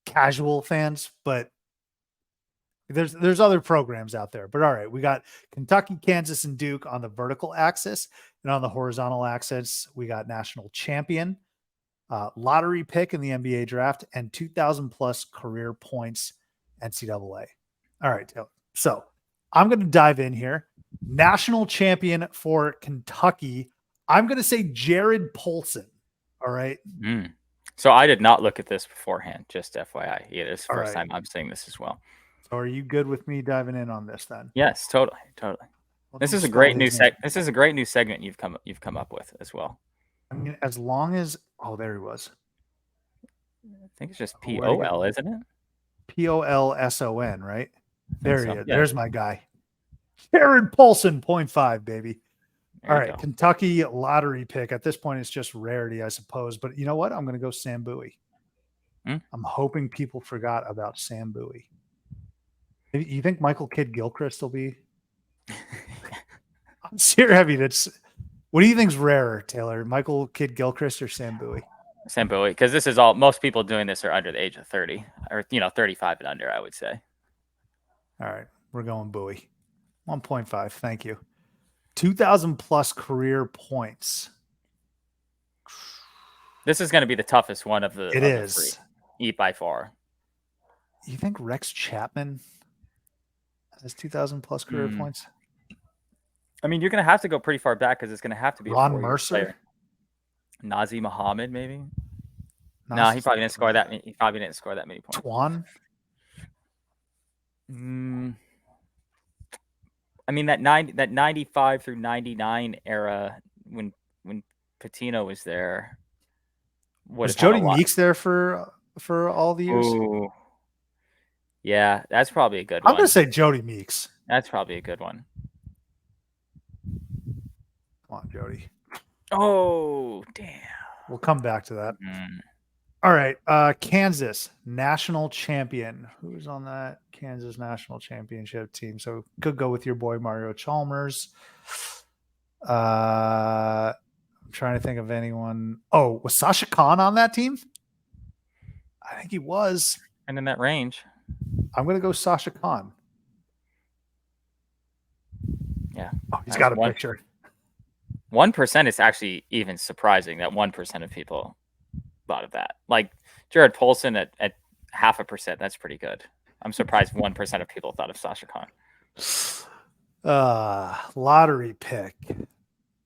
casual fans, but there's other programs out there. But all right, we got Kentucky, Kansas, and Duke on the vertical axis, and on the horizontal axis, we got national champion, lottery pick in the NBA draft, and 2,000 plus career points NCAA. All right, Taylor. So I'm going to dive in here. National champion for Kentucky. I'm going to say Jared Polson. All right. So I did not look at this beforehand, just FYI. Yeah, this is the first time I'm seeing this as well. So are you good with me diving in on this then? Yes, totally. This is a great new segment you've come up with as well. I mean, as long as there he was. I think it's just POL, isn't it? POLSON, right? There he is. Yeah. There's my guy. Jared Polson, 0.5, baby. There All right, Kentucky lottery pick. At this point, it's just rarity, I suppose. But you know what? I'm going to go Sam Bowie. I'm hoping people forgot about Sam Bowie. You think Michael Kidd-Gilchrist will be? I'm serious. I mean, what do you think's rarer, Taylor? Michael Kidd-Gilchrist or Sam Bowie? Sam Bowie, because this is most people doing this are under the age of 30 or 35 and under, I would say. All right, we're going Bowie. 1.5. Thank you. 2,000 plus career points. This is going to be the toughest one of the. It is. The three, by far. You think Rex Chapman has 2,000 plus career points? I mean, you're going to have to go pretty far back because it's going to have to be Ron Mercer, player. Nazi Muhammad, maybe. No, he probably didn't score that. He probably didn't score that many points. Twan. I mean, that 95 through 99 era when Patino was there. Was Jody Meeks there for all the years? Ooh. Yeah, that's probably a good one. I'm going to say Jody Meeks. That's probably a good one. Come on, Jody. Oh, damn. We'll come back to that. All right. Kansas national champion. Who's on that Kansas national championship team? So could go with your boy Mario Chalmers. I'm trying to think of anyone. Oh, was Sasha Khan on that team? I think he was. And in that range. I'm going to go Sasha Khan. Yeah. Oh, he's got a picture. 1% is actually even surprising that 1% of people thought of that. Like Jared Polson at 0.5%, that's pretty good. I'm surprised 1% of people thought of Sasha Khan. Lottery pick.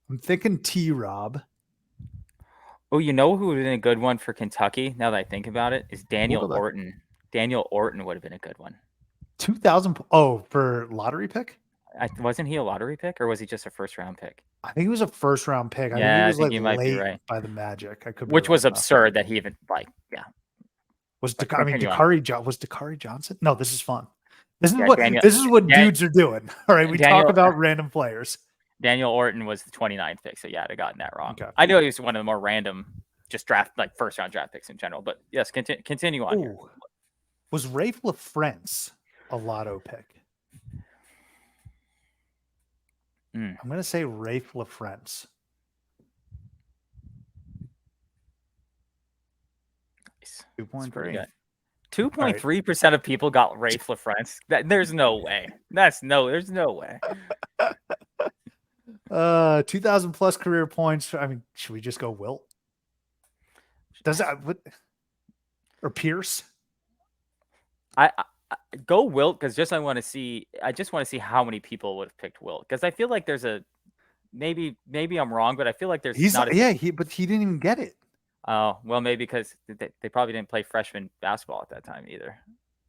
I'm thinking T-Rob. Oh, you know who would have been a good one for Kentucky, now that I think about it, is Daniel Orton. Daniel Orton would have been a good one. 2,000. Oh, for lottery pick? Wasn't he a lottery pick, or was he just a first-round pick? I think he was a first-round pick. I think he was late by the Magic. Which was absurd that he even Was Dakari Johnson? No, this is fun. This is what dudes are doing. All right, we talk about random players. Daniel Orton was the 29th pick, so yeah, I'd have gotten that wrong. Okay. I know he was one of the more random, just first-round draft picks in general. But yes, continue on here. Was Rafe LaFrance a lotto pick? I'm going to say Rafe LaFrance. Nice. 2.3. 2.3% of people got Rafe LaFrance. There's no way. There's no way. 2,000 plus career points. I mean, should we just go Wilt? Or Pierce? I go Wilt because I just want to see how many people would have picked Wilt, because I feel like there's a maybe I'm wrong, but I feel like there's but he didn't even get it. Oh, well, maybe because they probably didn't play freshman basketball at that time either.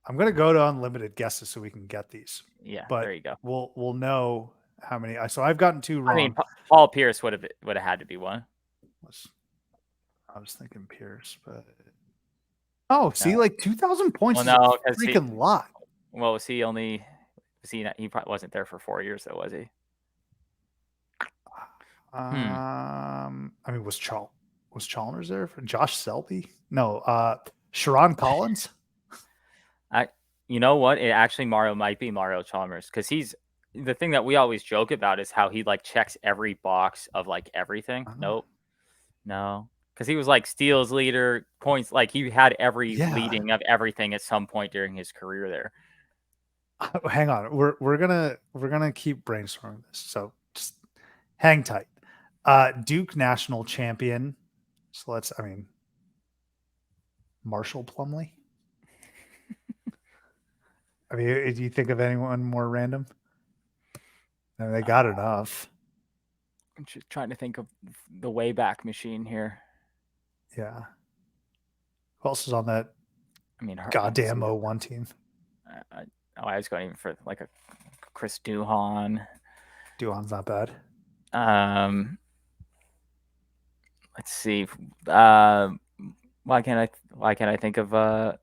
I'm going to go to unlimited guesses so we can get these. Yeah, but there you go. We'll know how many. So I've gotten 2 wrong. I mean, Paul Pierce would have had to be one. I was thinking Pierce, but like 2,000 points is a freaking lot. Well, was he probably wasn't there for 4 years, though, was he? I mean, was Chalmers there for Josh Selby? No, Sharon Collins. You know what? It actually might be Mario Chalmers, because he's the thing that we always joke about is how he checks every box of everything. Nope, no, because he was steals leader, points. He had every leading of everything at some point during his career there. Hang on, we're gonna keep brainstorming this, so just hang tight. Duke national champion. So Marshall Plumlee. I mean, do you think of anyone more random? And they got enough. I'm just trying to think of the Wayback Machine here. Yeah. Who else is on that I mean, goddamn 01 team? I was going even for like a Chris Duhon. Duhan's not bad. Let's see. Why can't I think of the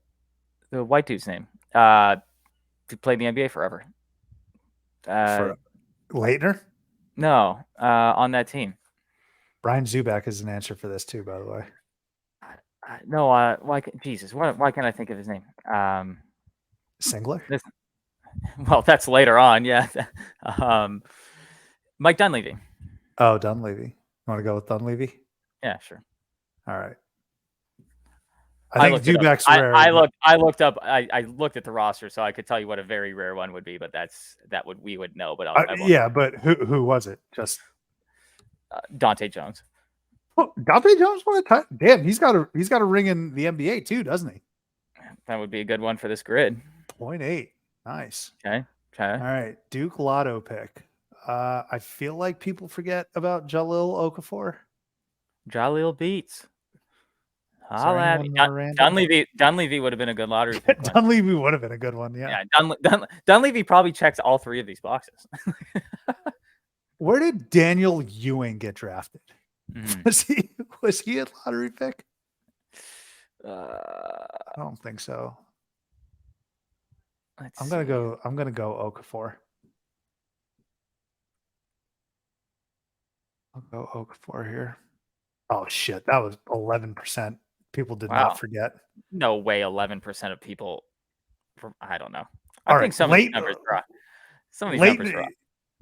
white dude's name? Who played in the NBA forever. For Leitner? No, on that team. Brian Zuback is an answer for this too, by the way. No, why can't I think of his name? Singler? Well, that's later on, yeah. Mike Dunleavy. Oh, Dunleavy. You want to go with Dunleavy? Yeah, sure. All right. I think Zuback's rare. I looked at the roster, so I could tell you what a very rare one would be, but we would know. But yeah, but who was it? Just Dante Jones. Oh, Dante Jones won a time. Damn, he's got a ring in the NBA too, doesn't he? That would be a good one for this grid. 0.8. Nice. Okay. All right. Duke Lotto pick. I feel like people forget about Jalil Okafor. Jalil Beats. Dunleavy would have been a good lottery pick. Dunleavy would have been a good one, yeah. Dunleavy probably checks all three of these boxes. Where did Daniel Ewing get drafted? Was he a lottery pick? I don't think so. I'm gonna go Okafor. I'll go Okafor here. Oh shit, that was 11%. People did not forget. No way, 11% of people. I don't know. I think some of these numbers are off.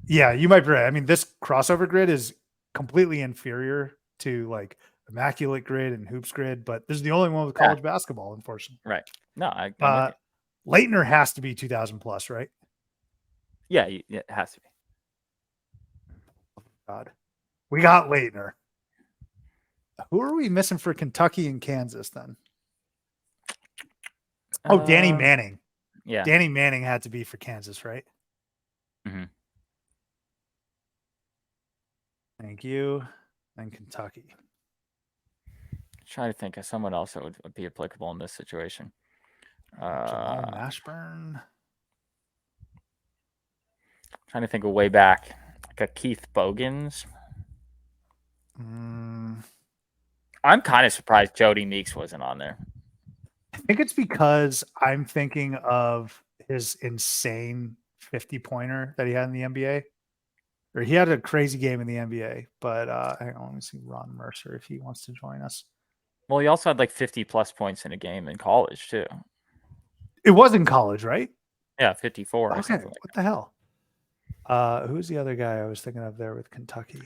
Yeah, you might be right. I mean, this crossover grid is completely inferior to like Immaculate Grid and Hoops Grid, but this is the only one with college basketball, unfortunately. Right. No, Leitner has to be 2000 plus, right? Yeah, it has to be. God, we got Leitner. Who are we missing for Kentucky and Kansas then? Oh, Danny Manning. Yeah. Danny Manning had to be for Kansas, right? Mm-hmm. Thank you. And Kentucky. Trying to think of someone else that would be applicable in this situation. Jamal Mashburn. Trying to think of way back, like a Keith Bogans. I'm kind of surprised Jody Meeks wasn't on there. I think it's because I'm thinking of his insane 50-pointer that he had in the NBA. Or he had a crazy game in the NBA. But hang on, let me see Ron Mercer if he wants to join us. Well, he also had like 50-plus points in a game in college, too. It was in college, right? Yeah, 54 or something like what the hell? Who's the other guy I was thinking of there with Kentucky?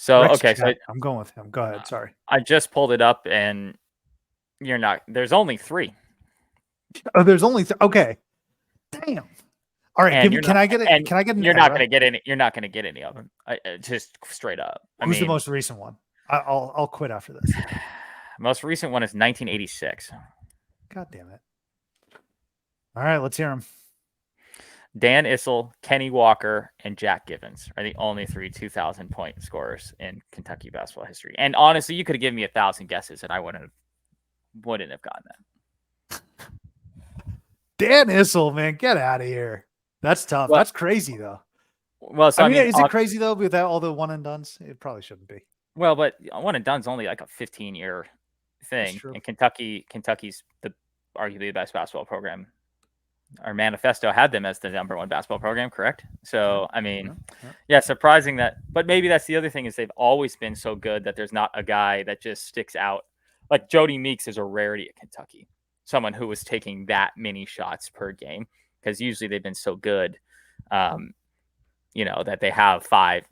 So, Rex okay. Chat. I'm going with him. Go ahead. Sorry. I just pulled it up, and you're not. There's only 3. Oh, there's only okay. Damn. All right. Can I get it? Can I get an You're not going to get any. You're not going to get any of them. Just straight up. Who's the most recent one? I'll quit after this. Most recent one is 1986. God damn it. All right, let's hear them. Dan Issel, Kenny Walker, and Jack Givens are the only 3 2,000-point scorers in Kentucky basketball history. And honestly, you could have given me 1,000 guesses, and I wouldn't have gotten that. Dan Issel, man, get out of here. That's tough. That's crazy, though. Well, so, I mean, is it crazy though without all the one and dones? It probably shouldn't be. Well, but one and done's only like a 15-year thing, and Kentucky's arguably the best basketball program. Our manifesto had them as the number 1 basketball program, correct? So, I mean, yeah, surprising that. But maybe that's the other thing is they've always been so good that there's not a guy that just sticks out. Like Jody Meeks is a rarity at Kentucky. Someone who was taking that many shots per game, because usually they've been so good, that they have 5,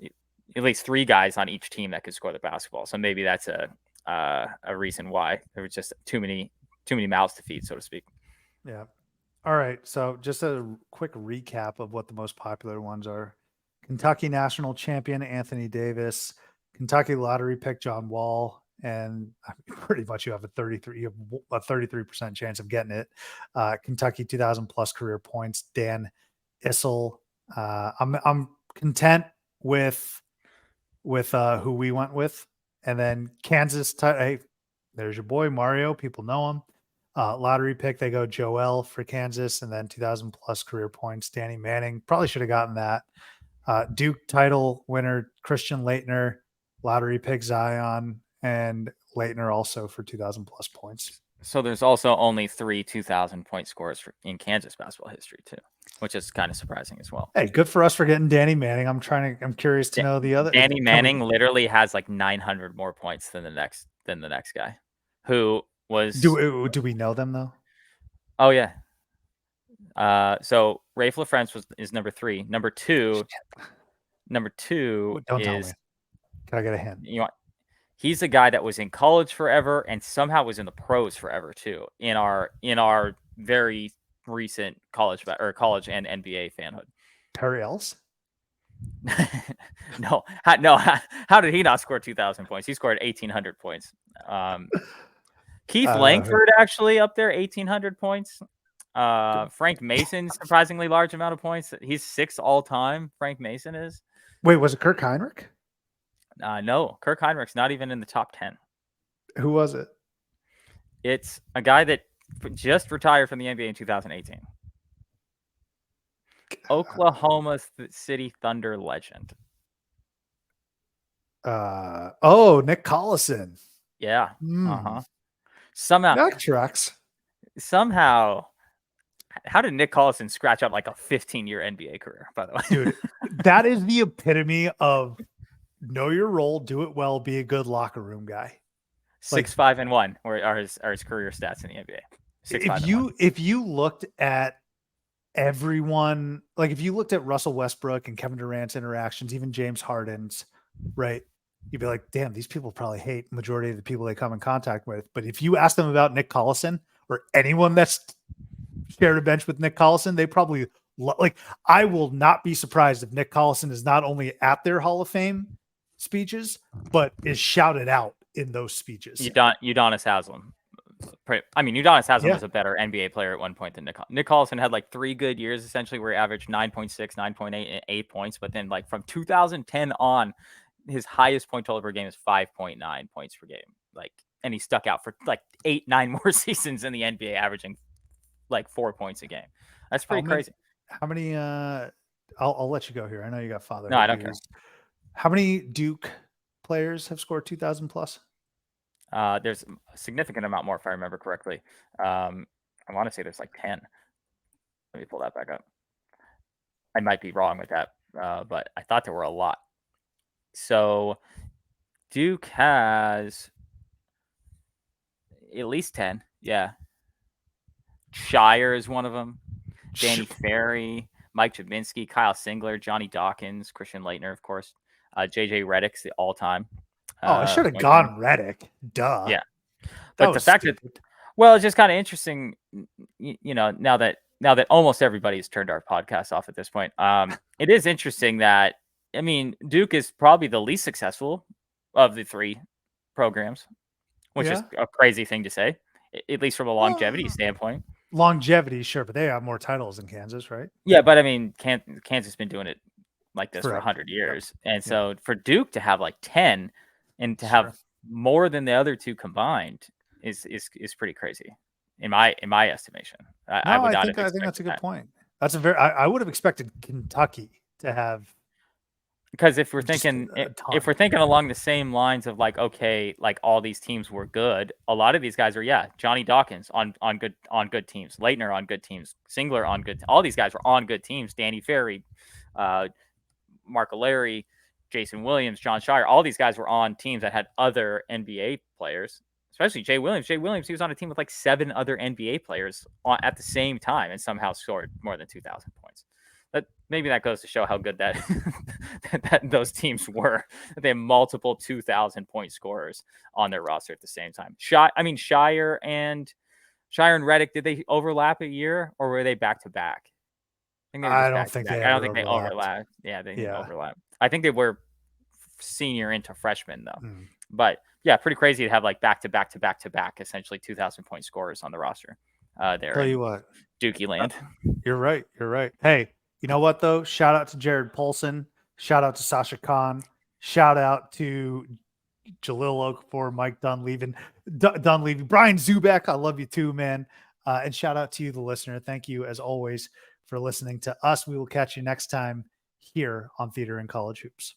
at least 3 guys on each team that could score the basketball. So maybe that's a reason why there was just too many mouths to feed, so to speak. Yeah. All right. So just a quick recap of what the most popular ones are. Kentucky national champion Anthony Davis, Kentucky lottery pick John Wall, and pretty much you have a 33% chance of getting it. Kentucky 2,000 plus career points, Dan Issel. I'm content with who we went with. And then Kansas, hey, there's your boy Mario. People know him. Lottery pick, they go Joel for Kansas, and then 2,000 plus career points. Danny Manning probably should have gotten that. Duke title winner Christian Leitner, lottery pick Zion, and Leitner also for 2,000 plus points. So there's also only 3 2,000-point scores in Kansas basketball history too, which is kind of surprising as well. Hey, good for us for getting Danny Manning. I'm curious to know the other. Danny Manning literally has like 900 more points than the next guy, who was. Do we know them though? Oh yeah. So Rafe LaFrance is number 3. Number 2. Number 2 Don't is. Tell me. Can I get a hint? You know, he's a guy that was in college forever and somehow was in the pros forever too. In our very recent college and NBA fanhood. Perry Ellis? No. How did he not score 2,000 points? He scored 1,800 points. Keith Langford actually up there, 1,800 points. Frank Mason, surprisingly large amount of points. He's 6th all time. Frank Mason is. Wait, was it Kirk Heinrich? No, Kirk Heinrich's not even in the top 10. Who was it? It's a guy that just retired from the NBA in 2018. Oklahoma City Thunder legend. Nick Collison. Yeah. Somehow that tracks. Somehow, how did Nick Collison scratch up like a 15-year NBA career? By the way, dude, that is the epitome of know your role, do it well, be a good locker room guy. 6-5-1 are his career stats in the NBA. 6-5-1. If you looked at everyone, like if you looked at Russell Westbrook and Kevin Durant's interactions, even James Harden's, right? You'd be like, damn, these people probably hate majority of the people they come in contact with. But if you ask them about Nick Collison or anyone that's shared a bench with Nick Collison, they probably I will not be surprised if Nick Collison is not only at their Hall of Fame speeches, but is shouted out in those speeches. Udonis Haslem. Udonis Haslem was a better NBA player at one point than Nick. Nick Collison had like 3 good years essentially where he averaged 9.6, 9.8, and 8 points. But then like from 2010 on, his highest point total per game is 5.9 points per game. And he stuck out for like 8-9 more seasons in the NBA, averaging like 4 points a game. That's pretty crazy. How many? I'll let you go here. I know you got father. No, I don't care. How many Duke players have scored 2,000 plus? There's a significant amount more, if I remember correctly. I want to say there's like 10. Let me pull that back up. I might be wrong with that, but I thought there were a lot. So Duke has at least 10. Yeah. Shire is one of them. Danny Ferry, Mike Jabinski, Kyle Singler, Johnny Dawkins, Christian Leitner, of course. JJ Redick's the all-time. I should have gone Redick. Duh. Yeah. But the fact that, it's just kind of interesting, now that almost everybody's turned our podcast off at this point, it is interesting that, Duke is probably the least successful of the 3 programs, which is a crazy thing to say, at least from a longevity standpoint. Longevity, sure, but they have more titles than Kansas, right? Yeah, but Kansas has been doing it like this for 100 years. Yep. And so for Duke to have like 10 and to have more than the other 2 combined is pretty crazy in my estimation. I think that's a good point. That's I would have expected Kentucky to have, because if we're thinking along the same lines of like, okay, like all these teams were good, a lot of these guys are Johnny Dawkins on good teams, Leitner on good teams, Singler on good, all these guys were on good teams, Danny Ferry, Mark O'Leary, Jason Williams, John Shire, all these guys were on teams that had other NBA players, especially Jay Williams. Jay Williams, he was on a team with like 7 other NBA players at the same time and somehow scored more than 2,000 points. Maybe that goes to show how good that those teams were. They have multiple 2,000-point scorers on their roster at the same time. Shire and Redick, did they overlap a year or were they back to back? I don't think they overlapped. Yeah, they didn't overlap. I think they were senior into freshman though. But yeah, pretty crazy to have like back to back essentially 2,000-point scorers on the roster. There. Tell you what, Dookie land. You're right. Hey, you know what though? Shout out to Jared Polson Shout out to Sasha Khan. Shout out to Jalil Okafor, Mike Dunleavy, Brian Zubek. I love you too, man. And shout out to you, the listener. Thank you, as always, for listening to us. We will catch you next time here on Theater and College Hoops.